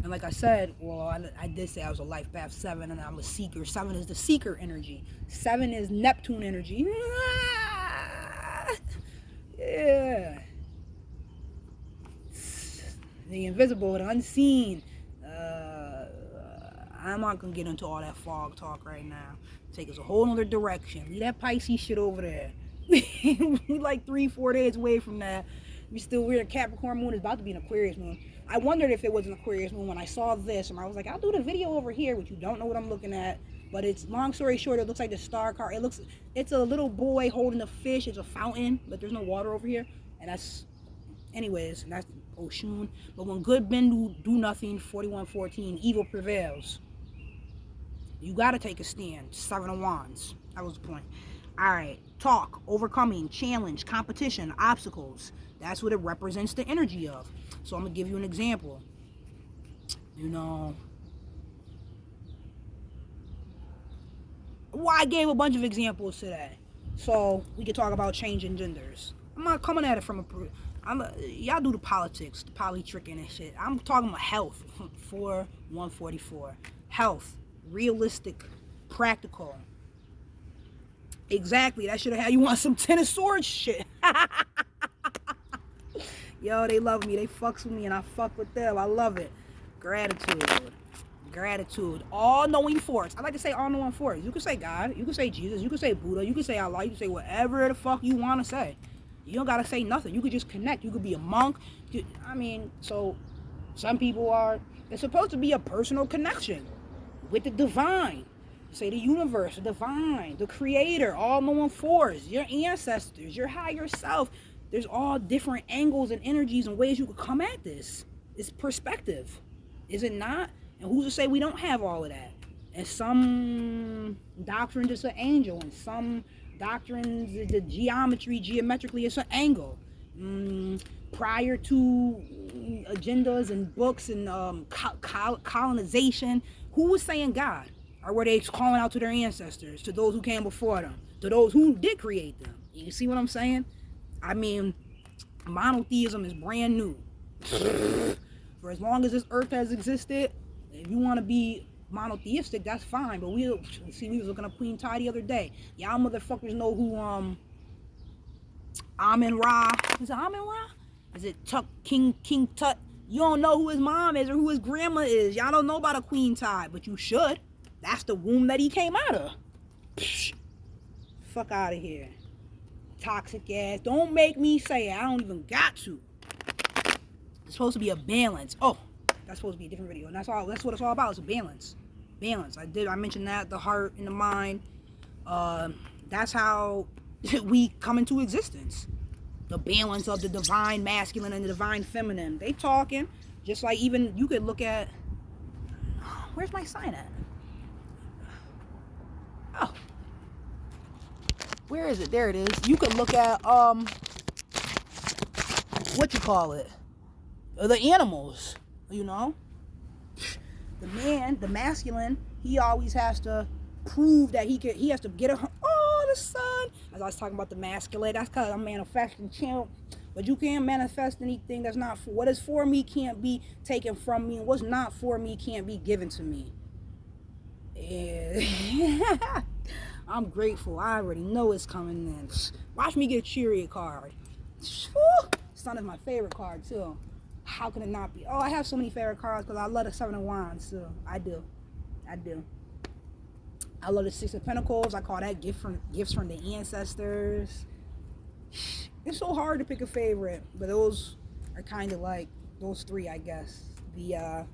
And like I said, well, I did say I was a life path 7 and I'm a seeker. 7 is the seeker energy. 7 is Neptune energy. Yeah. The invisible, the unseen. I'm not gonna get into all that fog talk right now. Take us a whole nother direction. Leave that Pisces shit over there. We like 3-4 days away from that. We're in Capricorn moon. It's about to be an Aquarius moon. I wondered if it was an Aquarius moon when I saw this, and I was like, I'll do the video over here, which you don't know what I'm looking at. But it's, long story short, it looks like the star card. It's a little boy holding a fish. It's a fountain, but there's no water over here. And that's, anyways, that's Oshun. But when good men do nothing, 41:14, evil prevails. You gotta take a stand. 7 of Wands. That was the point. Alright. Talk, overcoming, challenge, competition, obstacles. That's what it represents the energy of. So I'm gonna give you an example. You know, well, I gave a bunch of examples today. So we could talk about changing genders. I'm not coming at it from y'all do the politics, the politricking and shit. I'm talking about health. 4/144. Health. Realistic, practical. Exactly. That should have had you on some Ten of Swords shit. Yo, they love me. They fucks with me and I fuck with them. I love it. Gratitude. Gratitude. All-knowing force. I like to say all-knowing force. You can say God. You can say Jesus. You can say Buddha. You can say Allah. You can say whatever the fuck you want to say. You don't got to say nothing. You could just connect. You could be a monk. I mean, so some people are... It's supposed to be a personal connection with the divine. Say the universe, the divine, the creator, all-knowing force, your ancestors, your higher self. There's all different angles and energies and ways you could come at this. It's perspective. Is it not? And who's to say we don't have all of that? And some doctrines it's an angel, and some doctrines the geometrically it's an angle. Prior to agendas and books and colonization, who was saying God? Or were they calling out to their ancestors, to those who came before them, to those who did create them? You see what I'm saying? I mean, monotheism is brand new. For as long as this earth has existed, if you want to be monotheistic, that's fine. But we was looking up Queen Ty the other day. Y'all motherfuckers know who Amun-Ra. Is it Amun-Ra? Is it King Tut? You don't know who his mom is or who his grandma is. Y'all don't know about a Queen Ty, but you should. That's the womb that he came out of. Psh, fuck out of here. Toxic ass. Don't make me say it. I don't even got to. It's supposed to be a balance. Oh, that's supposed to be a different video. And that's what it's all about. It's a balance. Balance. I mentioned that. The heart and the mind. That's how we come into existence. The balance of the divine masculine and the divine feminine. They talking. Just like even you could look at... Where's my sign at? Oh. Where is it? There it is. You could look at, what you call it? The animals, you know? The man, the masculine, he always has to prove that he has to get a, oh, the sun. As I was talking about the masculine, that's because I'm manifesting champ. But you can't manifest anything that's not for, what is for me can't be taken from me, and what's not for me can't be given to me. Yeah. I'm grateful. I already know it's coming in. Watch me get a Chariot card. Sun is my favorite card too. How can it not be? Oh, I have so many favorite cards because I love the 7 of Wands too. I do. I love the 6 of Pentacles. I call that gifts from the ancestors. It's so hard to pick a favorite, but those are kind of like those three, I guess. The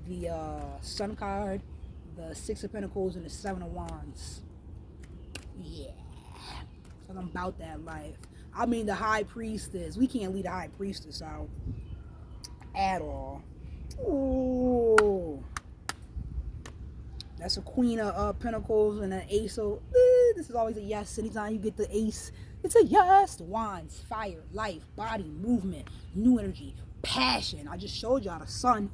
the Sun card, the Six of Pentacles, and the Seven of Wands. Yeah. Because I'm about that life. I mean, the High Priestess. We can't leave the High Priestess out at all. Ooh. That's a Queen of Pentacles and an Ace of... this is always a yes. Anytime you get the Ace, it's a yes. The Wands, fire, life, body, movement, new energy, passion. I just showed y'all the Sun.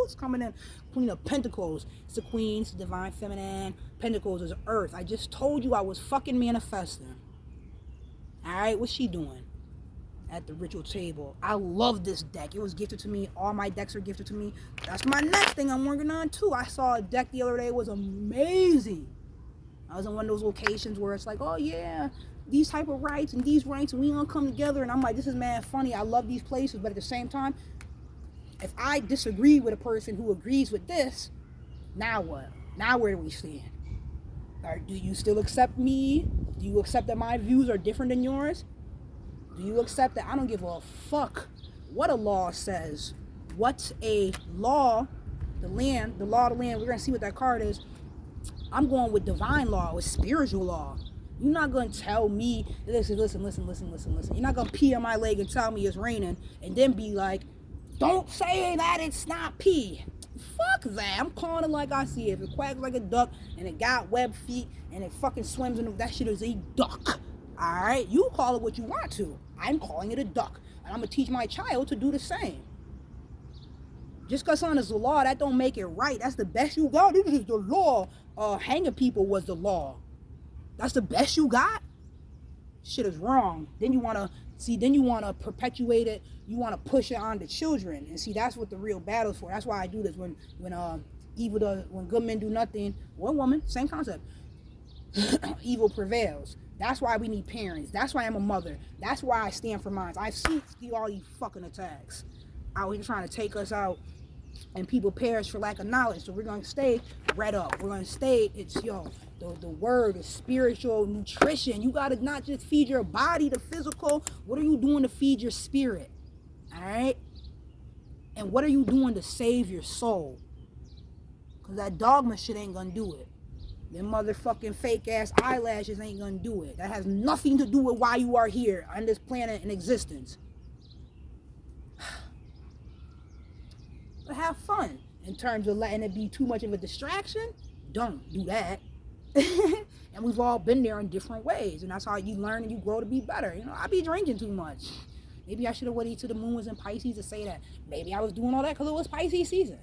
It's coming in. Queen of Pentacles. It's the Queen. It's the Divine Feminine. Pentacles is Earth. I just told you I was fucking manifesting. Alright, what's she doing at the ritual table? I love this deck. It was gifted to me. All my decks are gifted to me. That's my next thing I'm working on too. I saw a deck the other day. It was amazing. I was in one of those locations where it's like, oh yeah, these type of rights and these rights, and we gonna come together. And I'm like, this is mad funny. I love these places, but at the same time, if I disagree with a person who agrees with this, now what? Now where do we stand? Or do you still accept me? Do you accept that my views are different than yours? Do you accept that I don't give a fuck what a law says? What's a law? The law of the land. We're going to see what that card is. I'm going with divine law, with spiritual law. You're not going to tell me, listen. You're not going to pee on my leg and tell me it's raining and then be like, don't say that it's not pee. Fuck that. I'm calling it like I see it. If it quacks like a duck and it got webbed feet and it fucking swims in that shit is a duck. Alright? You call it what you want to. I'm calling it a duck. And I'm going to teach my child to do the same. Just because something is the law, that don't make it right. That's the best you got. This is the law. Hanging people was the law. That's the best you got? Shit is wrong. Then you want to perpetuate it. You want to push it on the children. And see, that's what the real battle's for. That's why I do this. When good men do nothing, one woman, same concept. Evil prevails. That's why we need parents. That's why I'm a mother. That's why I stand for mine. I've seen all these fucking attacks out here trying to take us out, and people perish for lack of knowledge. So we're going to stay read up. We're going to stay, the word, the spiritual nutrition. You got to not just feed your body, the physical. What are you doing to feed your spirit? All right? And what are you doing to save your soul? Because that dogma shit ain't going to do it. Them motherfucking fake ass eyelashes ain't going to do it. That has nothing to do with why you are here on this planet in existence. But have fun. In terms of letting it be too much of a distraction, don't do that. And we've all been there in different ways, and that's how you learn and you grow to be better. I be drinking too much. Maybe I should have waited till the moon was in Pisces to say that. Maybe I was doing all that because it was Pisces season.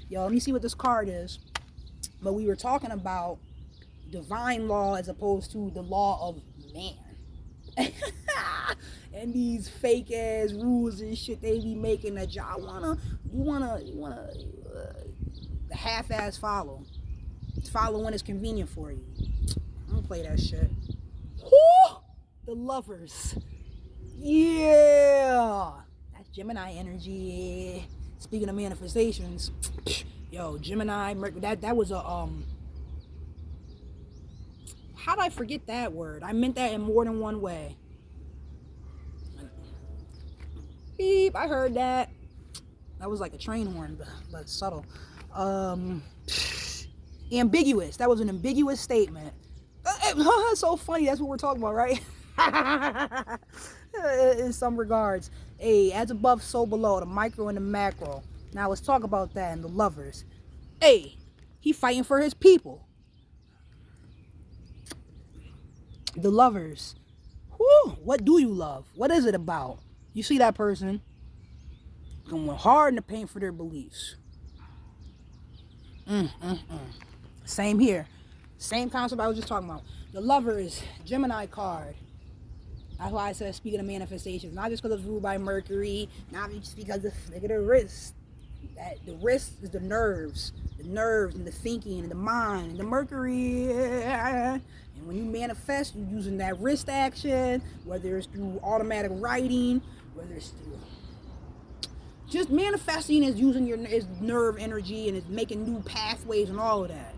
Yo, let me see what this card is. But we were talking about divine law as opposed to the law of man. And these fake ass rules and shit they be making that y'all wanna half-ass follow. Follow when it's convenient for you. I don't play that shit. Woo! The Lovers. Yeah! That's Gemini energy. Speaking of manifestations, yo, Gemini, Mercury, that was a, how did I forget that word? I meant that in more than one way. Beep, I heard that. That was like a train horn, but subtle. Ambiguous. That was an ambiguous statement. It's so funny. That's what we're talking about, right? In some regards. Hey, as above, so below. The micro and the macro. Now let's talk about that and the Lovers. Hey, he fighting for his people. The Lovers. Whew, what do you love? What is it about? You see that person going hard in the paint for their beliefs. Same here. Same concept I was just talking about. The Lovers, Gemini card. That's why I said speaking of manifestations. Not just because it's ruled by Mercury. Not just because of the wrist. The wrist is the nerves. The nerves and the thinking and the mind and the Mercury. And when you manifest, you're using that wrist action. Whether it's through automatic writing. Whether it's through just manifesting is using your nerve energy and it's making new pathways and all of that.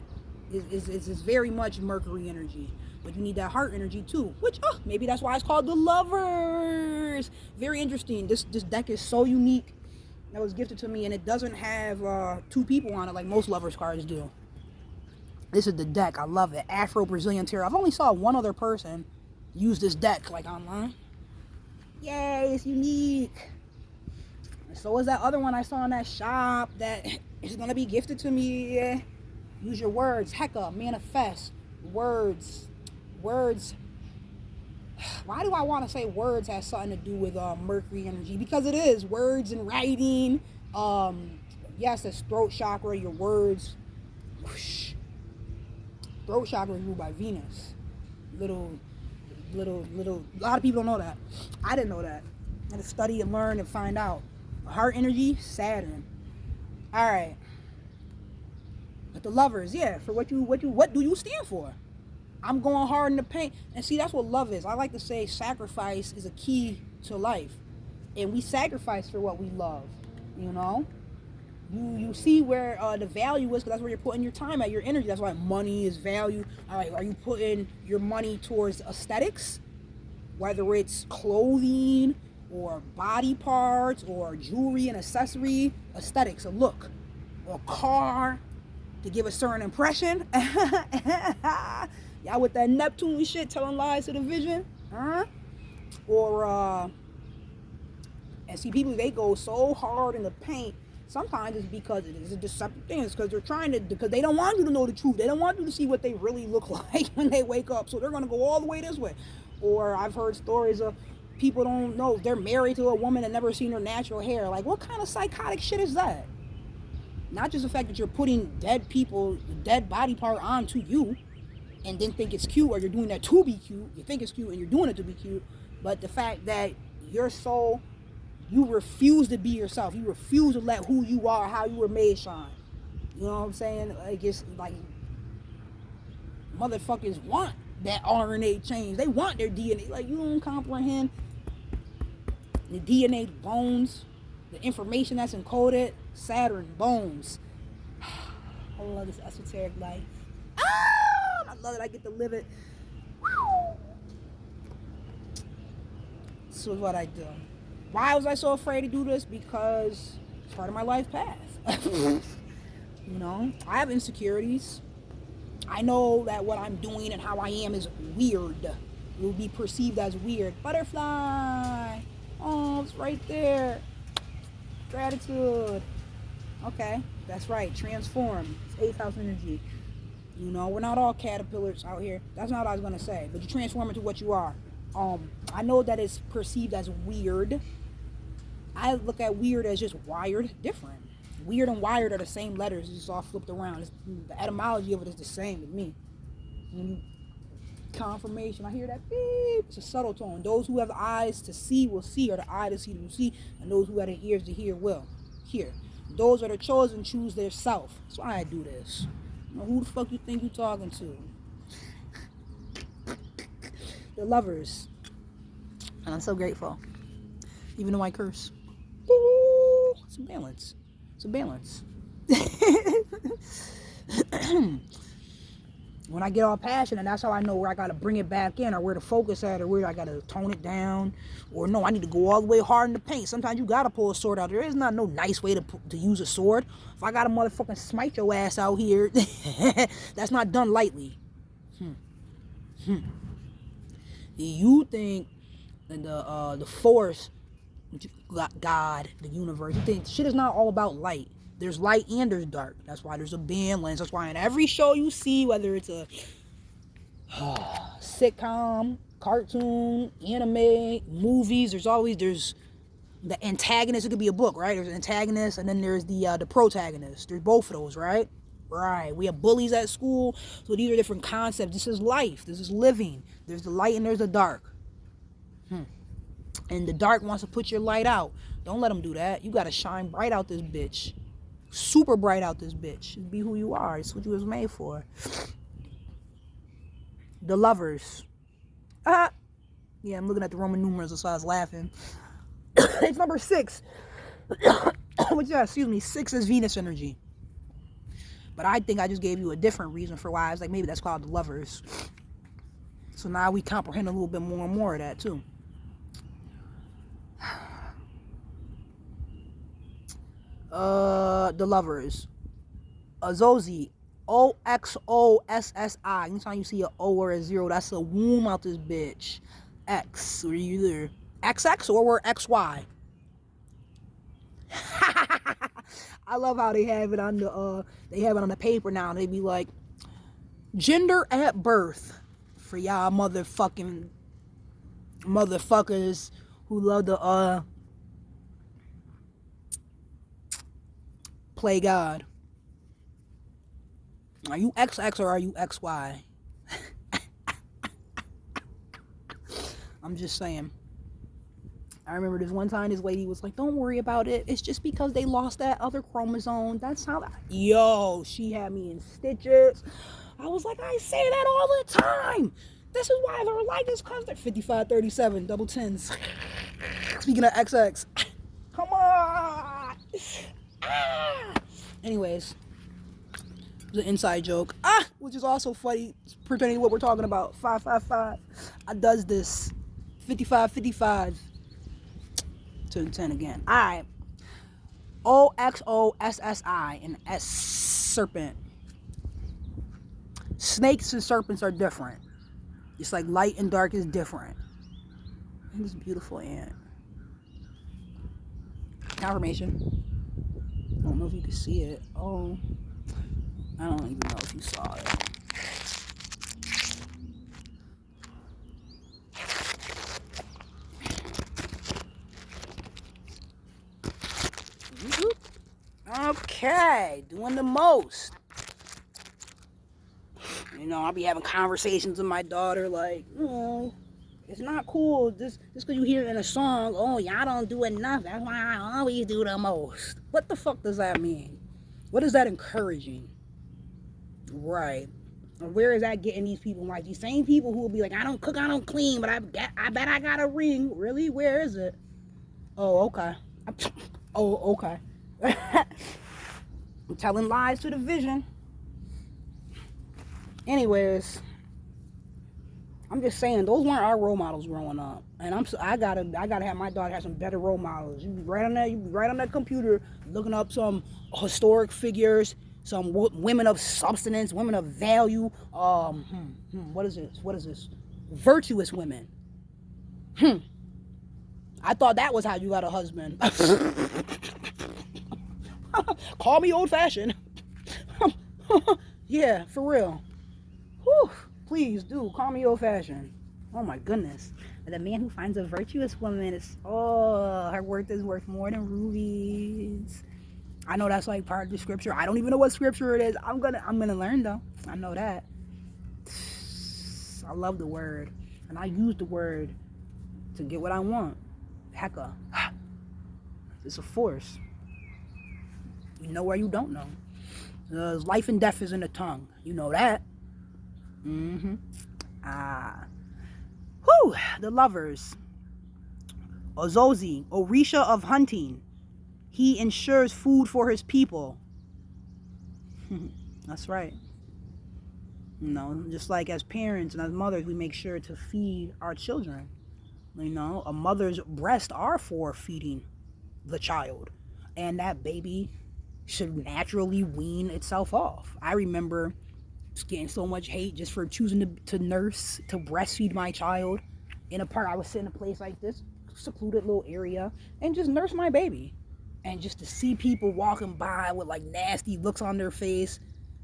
It's very much Mercury energy. But you need that heart energy too. Which, maybe that's why it's called the Lovers. Very interesting. This deck is so unique. that was gifted to me, and it doesn't have two people on it like most lovers cards do. This is the deck. I love it. Afro Brazilian Tarot. I've only saw one other person use this deck like online. Yay, it's unique. And so is that other one I saw in that shop that is gonna be gifted to me. Use your words. Hecka, manifest. Words. Words. Why do I want to say words has something to do with Mercury energy? Because it is. Words and writing. Yes, it's throat chakra, your words. Whoosh. Throat chakra is ruled by Venus. Little. A lot of people don't know that. I didn't know that. I had to study and learn and find out. Heart energy, Saturn. All right. But the lovers, yeah, for what do you stand for? I'm going hard in the paint. And see, that's what love is. I like to say sacrifice is a key to life. And we sacrifice for what we love, you know? You see where the value is, because that's where you're putting your time at, your energy. That's why money is value. All right, are you putting your money towards aesthetics? Whether it's clothing or body parts or jewelry and accessory, aesthetics, a look, or a car to give a certain impression. Y'all with that Neptune shit telling lies to the vision, or and see, people, they go so hard in the paint. Sometimes it's because it is a deceptive thing. It's because they're trying to, because they don't want you to know the truth. They don't want you to see what they really look like when they wake up. So they're going to go all the way this way. Or I've heard stories of people don't know, they're married to a woman and never seen her natural hair. Like, what kind of psychotic shit is that? Not just the fact that you're putting dead people, dead body part onto you and then think it's cute, or you're doing that to be cute. You think it's cute and you're doing it to be cute. But the fact that your soul, you refuse to be yourself. You refuse to let who you are, how you were made, shine. You know what I'm saying? Like, it's like motherfuckers want that RNA change. They want their DNA. Like, you don't comprehend the DNA bones, the information that's encoded. Saturn, bones. I love this esoteric life. I love that I get to live it. This is what I do. Why was I so afraid to do this? Because it's part of my life path. You know, I have insecurities. I know that what I'm doing and how I am is weird. It will be perceived as weird. Butterfly. Oh, it's right there. Gratitude. Okay, that's right. Transform. It's 8th house energy. You know, we're not all caterpillars out here. That's not what I was going to say. But you transform into what you are. I know that it's perceived as weird. I look at weird as just wired different. Weird and wired are the same letters, it's just all flipped around. The etymology of it is the same with me. Confirmation, I hear that beep. It's a subtle tone. Those who have eyes to see will see, or the eye to see will see, and those who have the ears to hear will hear. Those are the chosen choose their self. That's why I do this. You know, who the fuck you think you talking to? The lovers. And I'm so grateful. Even though I curse. Ooh, it's a balance. It's a balance. When I get all passionate, that's how I know where I got to bring it back in, or where to focus at, or where I got to tone it down, or no, I need to go all the way hard in the paint. Sometimes you got to pull a sword out. There is not no nice way to use a sword. If I got to motherfucking smite your ass out here, that's not done lightly. Do you think the force, God, the universe, you think shit is not all about light? There's light and there's dark. That's why there's a balance. That's why in every show you see, whether it's a sitcom, cartoon, anime, movies, there's the antagonist. It could be a book, right? There's an antagonist, and then there's the protagonist. There's both of those, right? Right. We have bullies at school. So these are different concepts. This is life. This is living. There's the light and there's the dark. And the dark wants to put your light out. Don't let them do that. You got to shine bright out this bitch. Super bright out this bitch. Just be who you are. It's what you was made for. The lovers. Yeah, I'm looking at the Roman numerals, that's why I was laughing. It's number 6. Excuse me, 6 is Venus energy. But I think I just gave you a different reason for why. I was like, maybe that's called the lovers. So now we comprehend a little bit more and more of that too. The Lovers. Ozosi. OXOSSI. Anytime you see a O or a 0, that's a womb out this bitch. X. We're either XX or we're XY. I love how they have it on the paper now. They be like, gender at birth, for y'all motherfuckers who love to play God. Are you XX or are you XY? I'm just saying. I remember this one time this lady was like, don't worry about it. It's just because they lost that other chromosome. That's how that... Yo, she had me in stitches. I was like, I say that all the time. This is why they're like this, because they're 5537, double tens. Speaking of XX. Come on. Anyways. It was an inside joke. Which is also funny, pertaining to what we're talking about. 555. I does this. 5555. To the 10 again. Alright. OXOSSI and S serpent. Snakes and serpents are different. It's like light and dark is different. And this beautiful ant. Confirmation. I don't know if you can see it. Oh. I don't even know if you saw it. Okay, doing the most. You know, I'll be having conversations with my daughter like, oh, it's not cool. Just because you hear it in a song, oh, y'all don't do enough. That's why I always do the most. What the fuck does that mean? What is that encouraging? Right. Where is that getting these people? Like these same people who will be like, I don't cook, I don't clean, but I bet I got a ring. Really? Where is it? Oh, okay. Oh, okay. I'm telling lies to the vision. Anyways, I'm just saying those weren't our role models growing up, and I gotta have my daughter have some better role models. You be right on that computer looking up some historic figures, some women of substance, women of value. What is this? Virtuous women. I thought that was how you got a husband. Call me old-fashioned. Yeah, for real. Whew, please do call me old-fashioned. Oh my goodness. The man who finds a virtuous woman is, her worth is worth more than rubies. I know that's like part of the scripture. I don't even know what scripture it is. I'm gonna learn though. I know that. I love the word, and I use the word to get what I want. Hecka. It's a force. You know where you don't know. Life and death is in the tongue. You know that. The Lovers. Ozosi, Orisha of hunting. He ensures food for his people. That's right. You know, just like as parents and as mothers, we make sure to feed our children. You know, a mother's breasts are for feeding the child. And that baby should naturally wean itself off. I remember getting so much hate just for choosing to nurse, to breastfeed my child. In a park, I would sit in a place like this, secluded little area, and just nurse my baby. And just to see people walking by with like nasty looks on their face.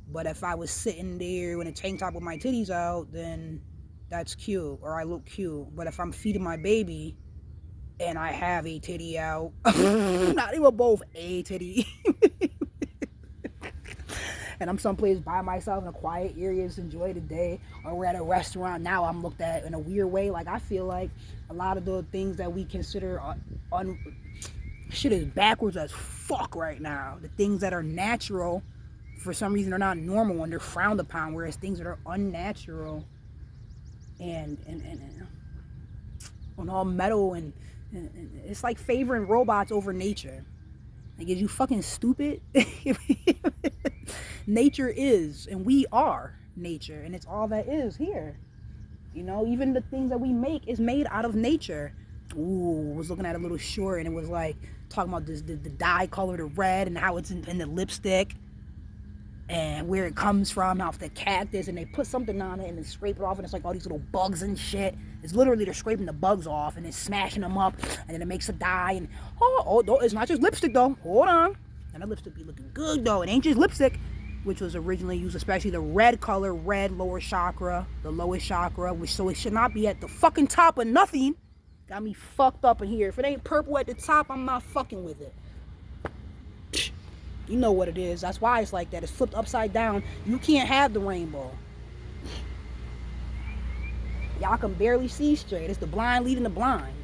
But if I was sitting there in a tank top with my titties out, then that's cute, or I look cute. But if I'm feeding my baby and I have a titty out, not even both, a titty, and I'm someplace by myself in a quiet area to enjoy the day, or we're at a restaurant, now I'm looked at in a weird way. Like, I feel like a lot of the things that we consider shit is backwards as fuck right now. The things that are natural, for some reason, are not normal and they're frowned upon, whereas things that are unnatural and all metal and it's like favoring robots over nature. Like, is you fucking stupid? Nature is, and we are nature, and it's all that is here. You know, even the things that we make is made out of nature. Ooh, was looking at a little short and it was like talking about this the dye color, the red, and how it's in the lipstick and where it comes from, how it's the cactus, and they put something on it and then scrape it off, and it's like all these little bugs and shit. It's literally they're scraping the bugs off and then smashing them up, and then it makes a dye. And it's not just lipstick though. Hold on, and that lipstick be looking good though. It ain't just lipstick, which was originally used, especially the red color, red lower chakra, the lowest chakra, which so it should not be at the fucking top of nothing. Got me fucked up in here. If it ain't purple at the top, I'm not fucking with it. You know what it is. That's why it's like that. It's flipped upside down. You can't have the rainbow. Y'all can barely see straight. It's the blind leading the blind.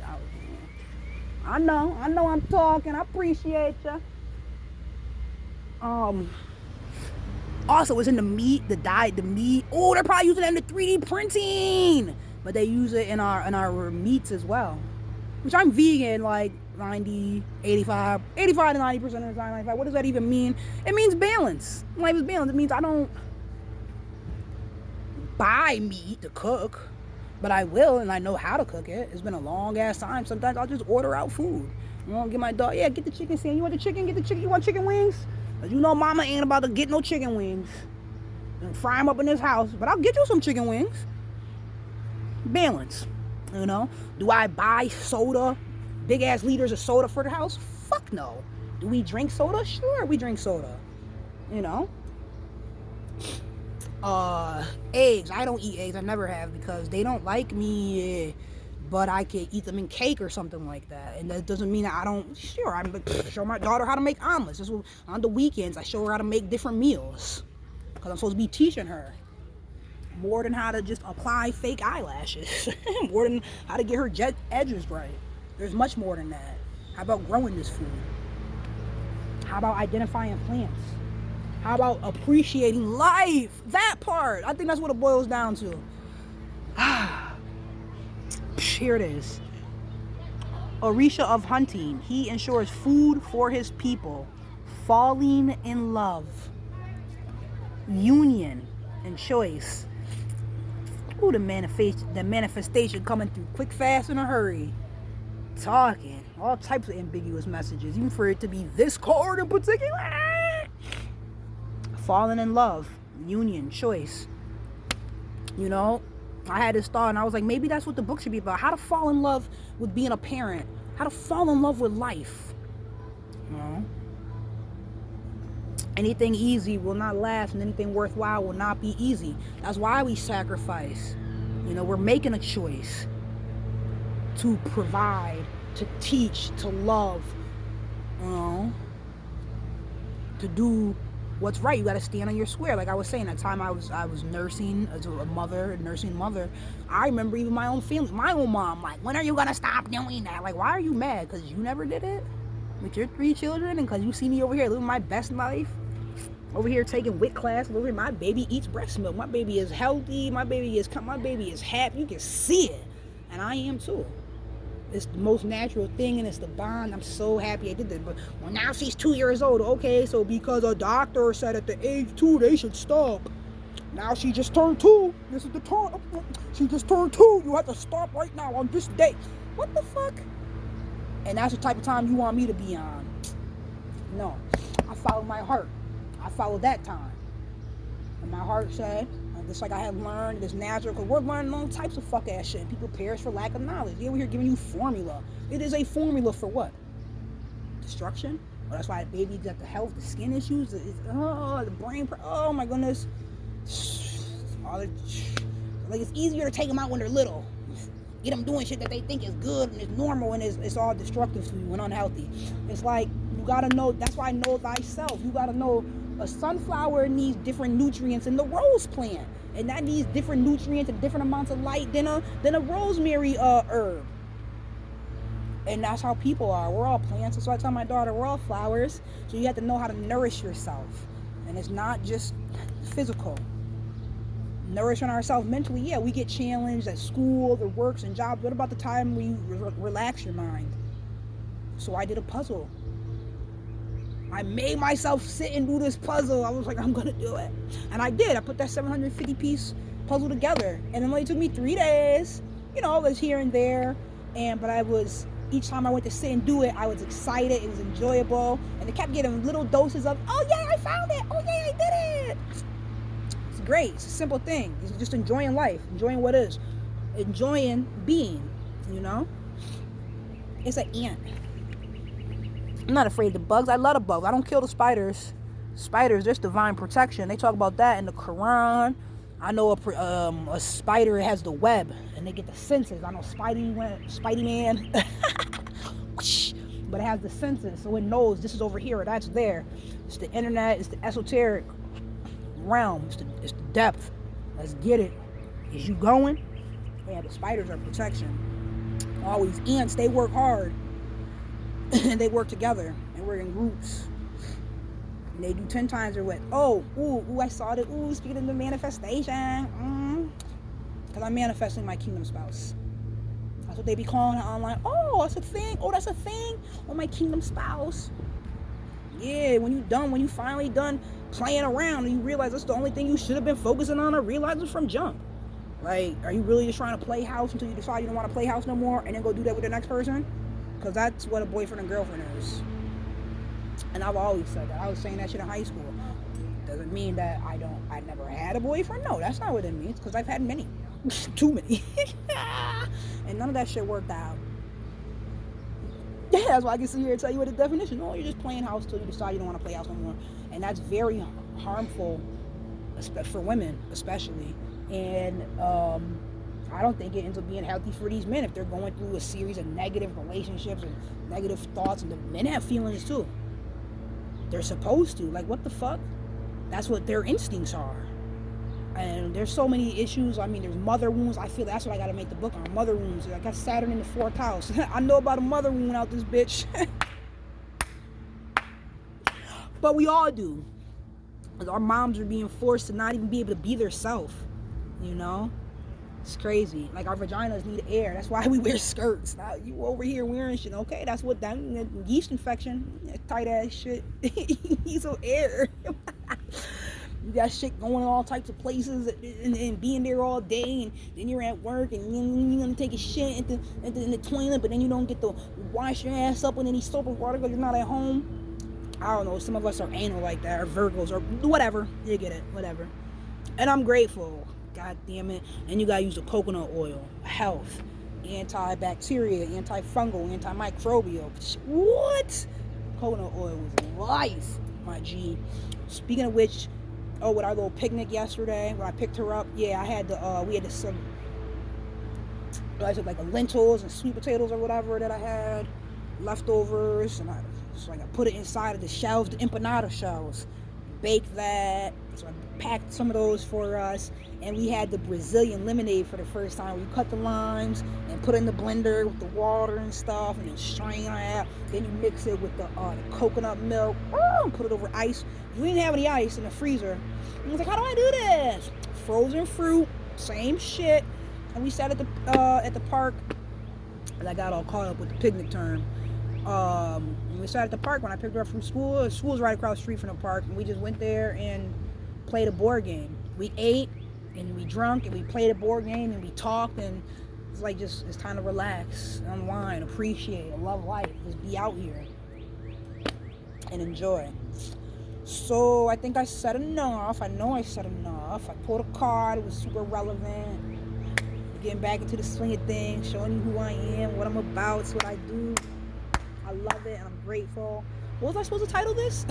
I know I'm talking. I appreciate ya. Also, it's in the meat, the meat. Oh, they're probably using it in the 3D printing. But they use it in our meats as well. Which I'm vegan, like 85 to 90% of the time. 95. What does that even mean? It means balance. Life is balance. It means I don't buy meat to cook, but I will, and I know how to cook it. It's been a long ass time. Sometimes I'll just order out food. You know, get my dog, yeah, get the chicken sandwich. You want the chicken? Get the chicken. You want chicken wings? Cause you know mama ain't about to get no chicken wings and fry them up in this house, but I'll get you some chicken wings. Balance. You know, do I buy soda, big ass liters of soda for the house? Fuck no. Do we drink soda? Sure, we drink soda. You know, eggs. I don't eat eggs. I never have because they don't like me. But I can eat them in cake or something like that, and that doesn't mean that I don't. Sure, I show my daughter how to make omelets. This was, on the weekends, I show her how to make different meals because I'm supposed to be teaching her. More than how to just apply fake eyelashes. More than how to get her jet edges right. There's much more than that. How about growing this food? How about identifying plants? How about appreciating life? That part. I think that's what it boils down to. Here it is. Orisha of hunting. He ensures food for his people. Falling in love. Union and choice. Ooh, the manifestation coming through quick, fast, in a hurry. Talking. All types of ambiguous messages. Even for it to be this card in particular. Falling in love. Union. Choice. You know, I had this thought and I was like, maybe that's what the book should be about. How to fall in love with being a parent. How to fall in love with life. You know? Anything easy will not last, and anything worthwhile will not be easy. That's why we sacrifice. You know, we're making a choice to provide, to teach, to love, you know, to do what's right. You got to stand on your square. Like I was saying, that time I was nursing as a nursing mother. I remember even my own family, my own mom, like, when are you going to stop doing that? Like, why are you mad? Because you never did it with your 3 children, and because you see me over here living my best life, over here taking WIC class, over here my baby eats breast milk, my baby is healthy, my baby is happy, you can see it, and I am too. It's the most natural thing, and it's the bond. I'm so happy I did this. But well, now she's 2 years old. Okay, so because a doctor said at the age 2 they should stop. Now she just turned 2. This is the time. She just turned 2. You have to stop right now on this day. What the fuck? And that's the type of time you want me to be on. No, I follow my heart. I followed that time. And my heart said, just like I have learned, it's natural, because we're learning all types of fuck ass shit. People perish for lack of knowledge. They're over here giving you formula. It is a formula for what? Destruction? Well, that's why baby got the health, the skin issues, the brain, oh my goodness. Like, it's easier to take them out when they're little. Get them doing shit that they think is good and is normal, and it's all destructive to you and unhealthy. It's like, you gotta know, that's why I know thyself. You gotta know a sunflower needs different nutrients than the rose plant. And that needs different nutrients and different amounts of light than a rosemary herb. And that's how people are. We're all plants. That's why I tell my daughter, we're all flowers. So you have to know how to nourish yourself. And it's not just physical. Nourishing ourselves mentally, yeah, we get challenged at school, the works and jobs. What about the time where you relax your mind? So I did a puzzle. I made myself sit and do this puzzle. I was like, I'm gonna do it. And I did. I put that 750 piece puzzle together. And it only took me 3 days. You know, it was here and there. But I was, each time I went to sit and do it, I was excited. It was enjoyable, and it kept getting little doses of, oh yeah, I found it. Oh yeah, I did it. It's great. It's a simple thing. It's just enjoying life, enjoying what is, enjoying being. You know, it's an ant. I'm not afraid of the bugs. I love the bugs. I don't kill the spiders. Spiders, there's divine protection. They talk about that in the Quran. I know a spider has the web, and they get the senses. I know Spidey Man, but it has the senses, so it knows this is over here or that's there. It's the internet. It's the esoteric realm. It's the depth. Let's get it. Is you going? Yeah, the spiders are protection. Always ants. They work hard, and they work together. They work in groups. And they do 10 times their weight. Oh, ooh, I saw that. Ooh, speaking of the manifestation. Because I'm manifesting my kingdom spouse. That's what they be calling it online. Oh, that's a thing. Oh, that's a thing. Oh, my kingdom spouse. Yeah, when you finally done playing around and you realize that's the only thing you should have been focusing on or realizing from jump. Like, are you really just trying to play house until you decide you don't want to play house no more and then go do that with the next person? Because that's what a boyfriend and girlfriend is. And I've always said that. I was saying that shit in high school. Doesn't mean that I never had a boyfriend. No, that's not what it means. Because I've had many. Too many. And none of that shit worked out. Yeah, that's why I can sit here and tell you what the definition. Oh, you're just playing house till you decide you don't want to play house no more. And that's very harmful for women, especially. And I don't think it ends up being healthy for these men if they're going through a series of negative relationships and negative thoughts. And the men have feelings too. They're supposed to. Like, what the fuck? That's what their instincts are. And there's so many issues. I mean, there's mother wounds. I feel that's what I got to make the book on. Mother wounds. I got Saturn in the 4th house. I know about a mother wound out this bitch. But we all do. Because our moms are being forced to not even be able to be their self. You know? It's crazy. Like, our vaginas need air. That's why we wear skirts. Now, you over here wearing shit. Okay, that's what that yeast infection. Tight ass shit. You need some air. You got shit going in all types of places and being there all day, and then you're at work and you're gonna take a shit in the toilet, but then you don't get to wash your ass up with any soap and water because you're not at home. I don't know. Some of us are anal like that, or Virgos, or whatever. You get it. Whatever. And I'm grateful. God damn it. And you gotta use the coconut oil. Health. Antibacterial, antifungal, antimicrobial. What? Coconut oil was life, my G. Speaking of which, with our little picnic yesterday, when I picked her up, yeah, we had some, I took like the lentils and sweet potatoes or whatever that I had, leftovers, and I put it inside of the shells, the empanada shells, baked that, so I packed some of those for us, and we had the Brazilian lemonade for the first time. We cut the limes and put it in the blender with the water and stuff, and then strain it out. Then you mix it with the coconut milk, and put it over ice. We didn't have any ice in the freezer. And I was like, how do I do this? Frozen fruit, same shit. And we sat at the park, and I got all caught up with the picnic term. We sat at the park when I picked her up from school. The school's right across the street from the park, and we just went there and played a board game. We ate and we drank and we played a board game and we talked, and it's like it's time to relax, unwind, appreciate, love life, just be out here and enjoy. So I think I said enough. I know I said enough. I pulled a card. It was super relevant. Getting back into the swing of things, showing you who I am, what I'm about, it's what I do. I love it and I'm grateful. What was I supposed to title this?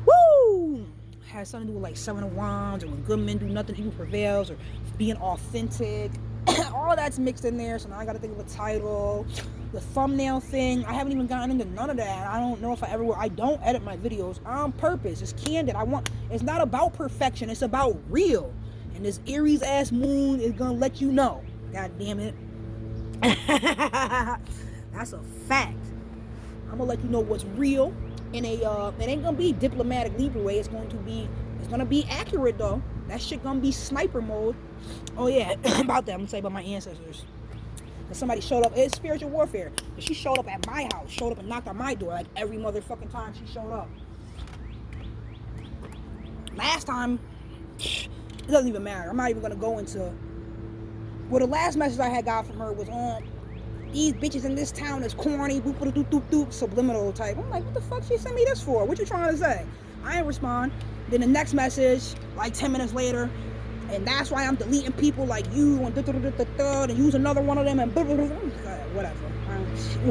Woo! Had something to do with like 7 of Wands, or when good men do nothing, evil prevails, or being authentic. All that's mixed in there, so now I gotta think of a title. The thumbnail thing, I haven't even gotten into none of that. I don't know if I don't edit my videos on purpose. It's candid. It's not about perfection, it's about real. And this Aries ass moon is gonna let you know. God damn it. That's a fact. I'm gonna let you know what's real. It ain't gonna be diplomatic Libra way. It's gonna be accurate though. That shit gonna be sniper mode. Oh yeah, about that, I'm gonna say about my ancestors. And somebody showed up, it's spiritual warfare. But she showed up at my house, showed up and knocked on my door like every motherfucking time she showed up. Last time, it doesn't even matter. I'm not even gonna go into Well, the last message I had got from her was on these bitches in this town is corny, boop doop doop doop, subliminal type. I'm like, what the fuck she sent me this for? What you trying to say? I didn't respond. Then the next message, like 10 minutes later, and that's why I'm deleting people like you and and use another one of them and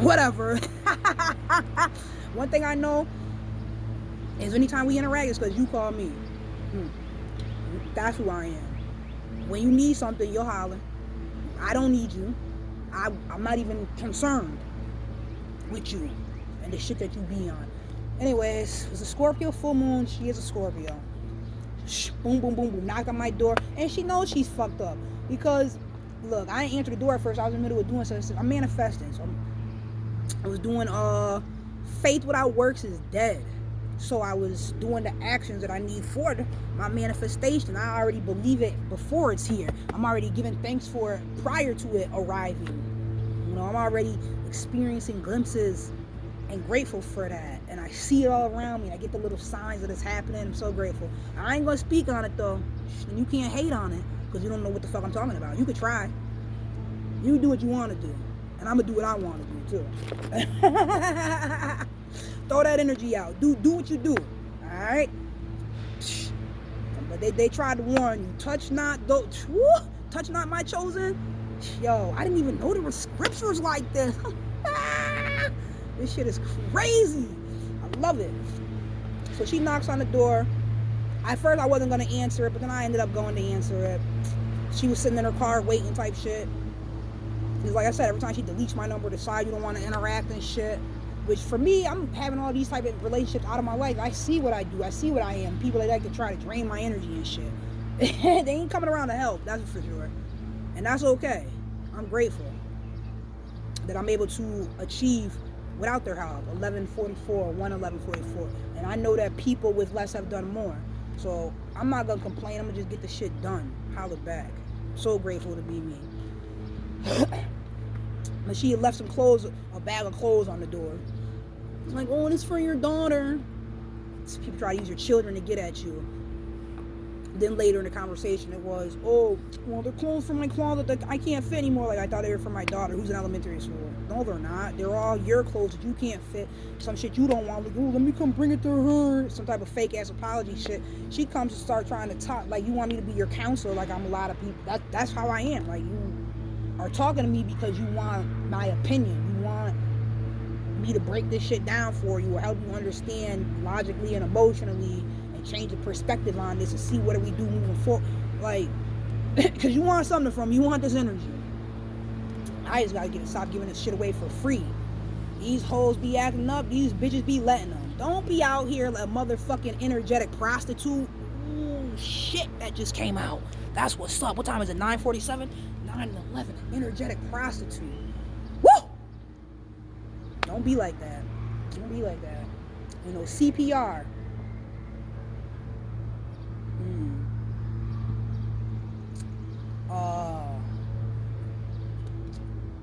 whatever. One thing I know is anytime we interact, it's because you call me. That's who I am. When you need something, you'll holler. I don't need you. I'm not even concerned with you and the shit that you be on. Anyways, it was a Scorpio full moon. She is a Scorpio. Boom, boom, boom, boom. Knocked on my door. And she knows she's fucked up. Because, look, I didn't answer the door at first. I was in the middle of doing something. I'm manifesting. So I was doing, faith without works is dead. So I was doing the actions that I need for my manifestation. I already believe it before it's here. I'm already giving thanks for it prior to it arriving. You know, I'm already experiencing glimpses and grateful for that. And I see it all around me. And I get the little signs that it's happening. I'm so grateful. I ain't gonna speak on it though. And you can't hate on it because you don't know what the fuck I'm talking about. You could try. You do what you want to do. And I'm gonna do what I want to do too. Throw that energy out. Do what you do. Alright? But they tried to warn you. Touch not my chosen. Yo, I didn't even know there were scriptures like this. This shit is crazy. I love it. So she knocks on the door. At first I wasn't gonna answer it, but then I ended up going to answer it. She was sitting in her car waiting type shit. Because like I said, every time she deletes my number, decide you don't want to interact and shit. Which for me, I'm having all these type of relationships out of my life. I see what I do. I see what I am. People that like to try to drain my energy and shit. They ain't coming around to help. That's for sure. And that's okay. I'm grateful that I'm able to achieve without their help. 1144, 11144. And I know that people with less have done more. So I'm not going to complain. I'm going to just get the shit done. Holler back. So grateful to be me. But she had left some clothes, a bag of clothes on the door. It's like, oh, it's for your daughter. So people try to use your children to get at you. Then later in the conversation, it was, oh, well, they're clothes from my closet that I can't fit anymore. Like, I thought they were for my daughter who's in elementary school. No, they're not. They're all your clothes that you can't fit. Some shit you don't want. Like, oh, let me come bring it to her. Some type of fake-ass apology shit. She comes and start trying to talk. Like, you want me to be your counselor like I'm a lot of people. That's how I am. Like, you are talking to me because you want my opinion. You want me to break this shit down for you or help you understand logically and emotionally and change the perspective on this and see what do we do moving forward. Like, because you want something from me. You want this energy. I just gotta stop giving this shit away for free. These hoes be acting up. These bitches be letting them. Don't be out here like a motherfucking energetic prostitute. Ooh, shit, that just came out. That's what's up. What time is it? 9:47? 9:11. Energetic prostitute. Woo! Don't be like that. Don't be like that. You know, CPR.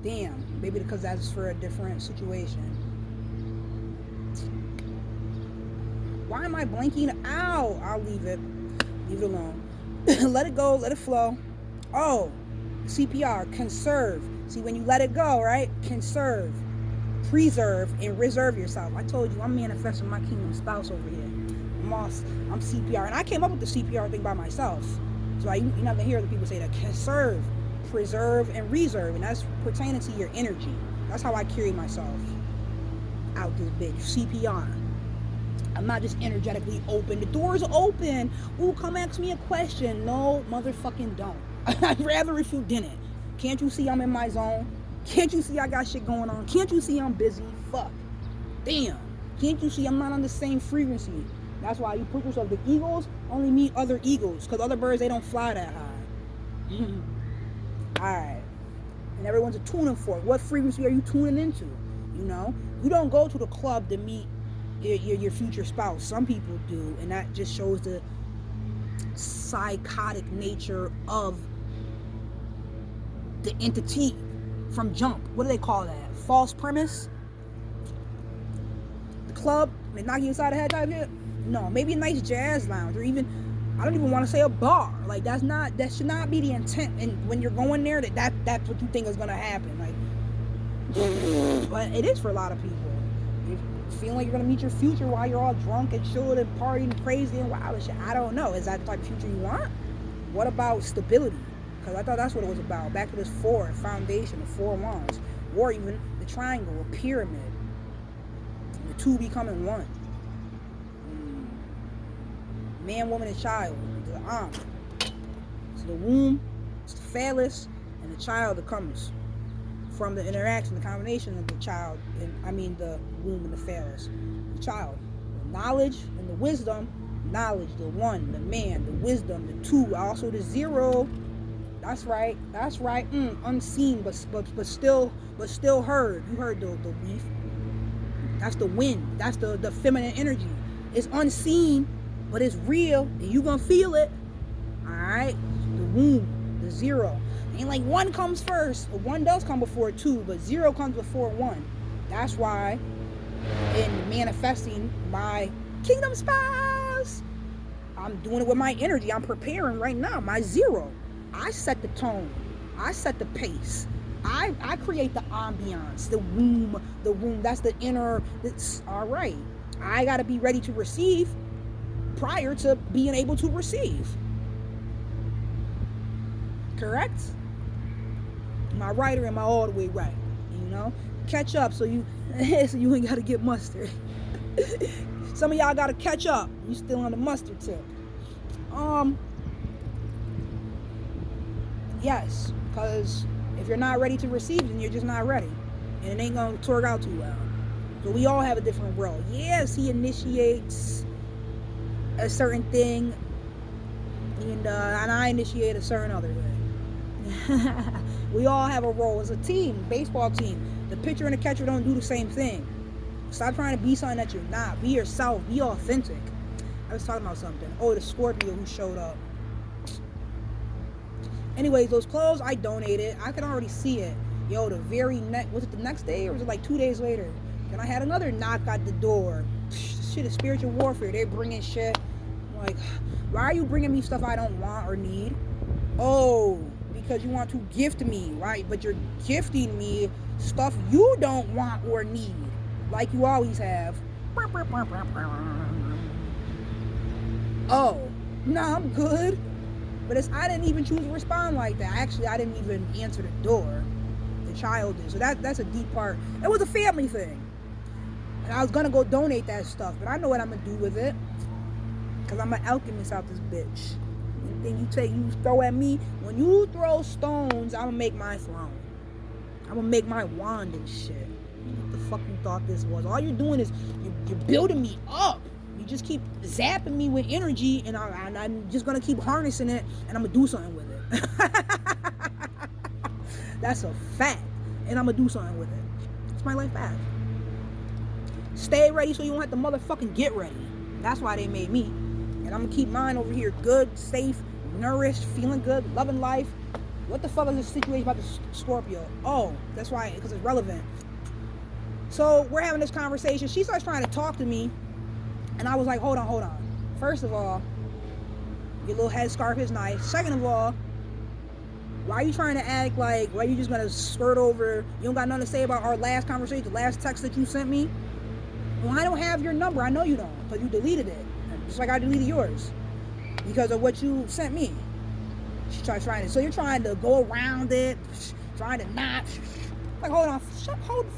Damn. Maybe because that's for a different situation. Why am I blanking out? I'll leave it. Leave it alone. Let it go. Let it flow. Oh, CPR. Conserve. See, when you let it go, right? Conserve, preserve, and reserve yourself. I told you, I'm manifesting my kingdom spouse over here. I'm CPR. And I came up with the CPR thing by myself. So you're not going to hear other people say that. Conserve, preserve, and reserve. And that's pertaining to your energy. That's how I carry myself out this bitch. CPR. I'm not just energetically open. The door's open. Ooh, come ask me a question. No, motherfucking don't. I'd rather if you didn't. Can't you see I'm in my zone? Can't you see I got shit going on? Can't you see I'm busy? Fuck. Damn. Can't you see I'm not on the same frequency? That's why you put yourself. The eagles only meet other eagles. Because other birds, they don't fly that high. Alright. And everyone's a tuning fork. What frequency are you tuning into? You know? You don't go to the club to meet your future spouse. Some people do. And that just shows the psychotic nature of the entity from jump. What do they call that? False premise? The club, they knock you inside the head type shit? No, maybe a nice jazz lounge or even I don't even want to say a bar. Like, that should not be the intent. And when you're going there, that's what you think is gonna happen. Like, but it is for a lot of people. You feeling like you're gonna meet your future while you're all drunk and chilled and partying and crazy and wild and shit. I don't know. Is that the type of future you want? What about stability? Because I thought that's what it was about. Back to this foundation, the 4 wands, or even the triangle, a pyramid, the 2 becoming 1. Man, woman, and child. The arm. It's the womb, it's the phallus, and the child that comes from the interaction, the combination of the child, the womb and the phallus. The child. The knowledge and the wisdom. Knowledge, the 1, the man, the wisdom, the 2, also the 0. That's right. Unseen, but still heard. You heard the leaf. That's the wind. That's the feminine energy. It's unseen, but it's real, and you gonna feel it. Alright? The womb, the 0. Ain't like 1 comes first. 1 does come before 2, but 0 comes before 1. That's why in manifesting my kingdom spouse, I'm doing it with my energy. I'm preparing right now. My 0. I set the tone. I set the pace. I create the ambiance, the womb. That's the inner. All right. I got to be ready to receive prior to being able to receive. Correct? Am I right or am I all the way right? You know? Catch up so you ain't got to get mustard. Some of y'all got to catch up. You still on the mustard tip. Yes, because if you're not ready to receive, then you're just not ready. And it ain't going to work out too well. So we all have a different role. Yes, he initiates a certain thing, and I initiate a certain other thing. We all have a role as a team, baseball team. The pitcher and the catcher don't do the same thing. Stop trying to be something that you're not. Be yourself. Be authentic. I was talking about something. Oh, the Scorpio who showed up. Anyways, those clothes I donated. I could already see it. Yo, the very next, was it the next day or was it like 2 days later? Then I had another knock at the door. Shit is spiritual warfare. They're bringing shit. I'm like, why are you bringing me stuff I don't want or need? Oh, because you want to gift me, right? But you're gifting me stuff you don't want or need, like you always have. Oh, no, I'm good. But I didn't even choose to respond like that. Actually, I didn't even answer the door. The child did. So that's a deep part. It was a family thing. And I was going to go donate that stuff. But I know what I'm going to do with it. Because I'm an alchemist out this bitch. Anything you throw at me. When you throw stones, I'm going to make my throne. I'm going to make my wand and shit. What the fuck you thought this was? All you're doing is you're building me up. You just keep zapping me with energy, and I'm just going to keep harnessing it, and I'm going to do something with it. That's a fact. And I'm going to do something with it. It's my life path. Stay ready so you don't have to motherfucking get ready. That's why they made me. And I'm going to keep mine over here good, safe, nourished, feeling good, loving life. What the fuck is this situation about the Scorpio? Oh, that's why, because it's relevant. So we're having this conversation. She starts trying to talk to me. And I was like, hold on. First of all, your little headscarf is nice. Second of all, why are you trying to act like, why are you just going to skirt over, you don't got nothing to say about our last conversation, the last text that you sent me? Well, I don't have your number. I know you don't, because you deleted it. Just like I deleted yours. Because of what you sent me. She tried trying to, so you're trying to go around it, trying to not, like, hold the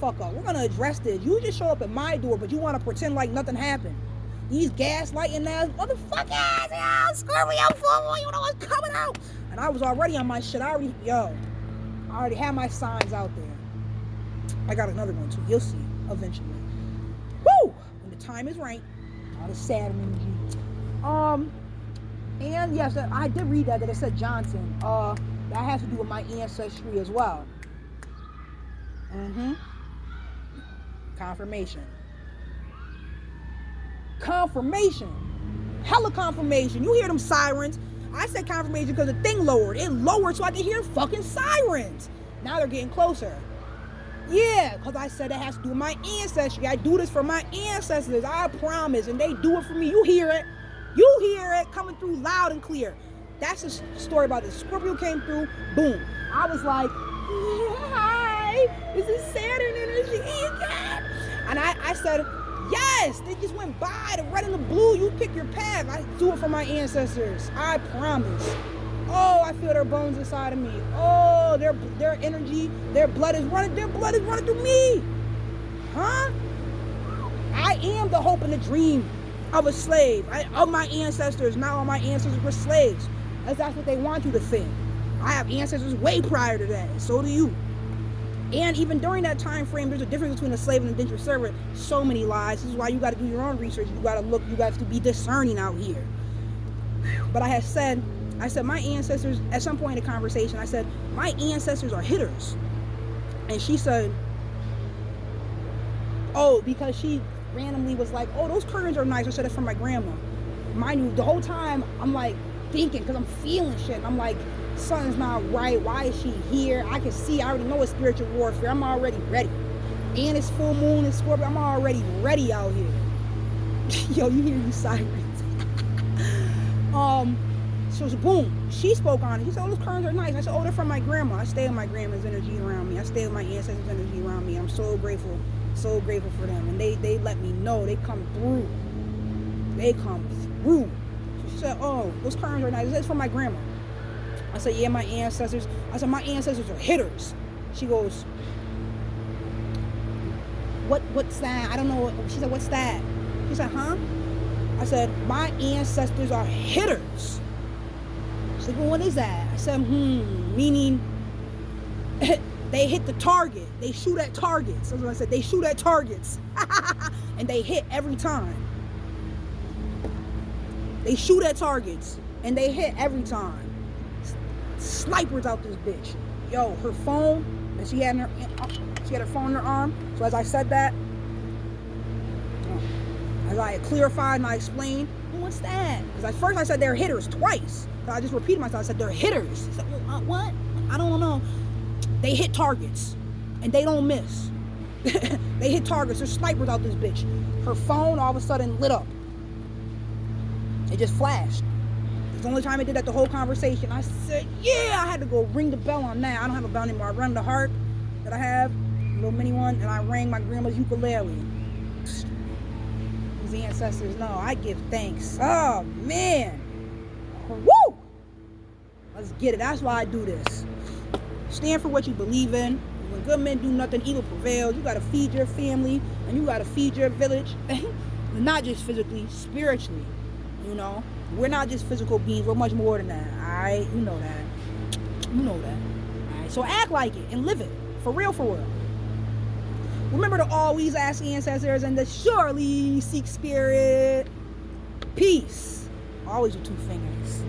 fuck up. We're going to address this. You just show up at my door, but you want to pretend like nothing happened. These gaslighting ass motherfuckers, yo, Scorpio full, you know what's coming out. And I was already on my shit. I already had my signs out there. I got another one too. You'll see eventually. Woo! When the time is right. All the Saturn energy. And yes, I did read that it said Johnson. That has to do with my ancestry as well. Confirmation. Hella confirmation. You hear them sirens. I said confirmation because the thing lowered. It lowered so I could hear fucking sirens. Now they're getting closer. Yeah, because I said it has to do with my ancestry. I do this for my ancestors. I promise. And they do it for me. You hear it. You hear it coming through loud and clear. That's a story about this. Scorpio came through, boom. I was like, hi, this is Saturn energy again. And I said, yes, they just went by, the red and the blue, you pick your path. I do it for my ancestors, I promise. Oh, I feel their bones inside of me. Oh, their energy, their blood is running through me. Huh? I am the hope and the dream of a slave, of my ancestors. Not all my ancestors were slaves. That's what they want you to think. I have ancestors way prior to that. So do you. And even during that time frame, there's a difference between a slave and an indentured servant. So many lies. This is why you got to do your own research. You got to look. You got to be discerning out here. But I said my ancestors, at some point in the conversation, I said, my ancestors are hitters. And she said, oh, because she randomly was like, oh, those curtains are nice. I said it from my grandma. Mind you, the whole time I'm like thinking, because I'm feeling shit. And I'm like, something's not right. Why is she here? I can see, I already know it's spiritual warfare. I'm already ready. And it's full moon and Scorpio. I'm already ready out here. Yo, you hear you sirens. So boom, she spoke on it. She said, oh, those curtains are nice. I said, oh, they're from my grandma. I stay with my grandma's energy around me. I stay with my ancestors' energy around me. I'm so grateful for them. And they let me know. They come through. So she said, oh, those curtains are nice. I said, it's from my grandma. I said, yeah, my ancestors. I said, my ancestors are hitters. She goes, what's that? I don't know. She said, what's that? She said, huh? I said, my ancestors are hitters. She said, well, what is that? I said, meaning they hit the target. They shoot at targets. That's what I said. They shoot at targets. And they hit every time. They shoot at targets. And they hit every time. Snipers out this bitch. Yo, her phone, and she had her phone in her arm. So as I said that, as I clarified and I explained, well, what's that? Because at first I said they're hitters twice. So I just repeated myself. I said they're hitters. I said, well, what? I don't know. They hit targets, and they don't miss. They hit targets. There's snipers out this bitch. Her phone all of a sudden lit up. It just flashed. It's the only time I did that the whole conversation. I said, yeah, I had to go ring the bell on that. I don't have a bell anymore. I rang the harp that I have, a little mini one, and I rang my grandma's ukulele. These ancestors know. I give thanks. Oh, man. Woo! Let's get it. That's why I do this. Stand for what you believe in. When good men do nothing, evil prevails. You got to feed your family, and you got to feed your village. Not just physically, spiritually. You know, we're not just physical beings. We're much more than that. Alright, you know that. You know that. Alright, so act like it and live it. For real, for real. Remember to always ask ancestors and to surely seek spirit. Peace. Always with two fingers.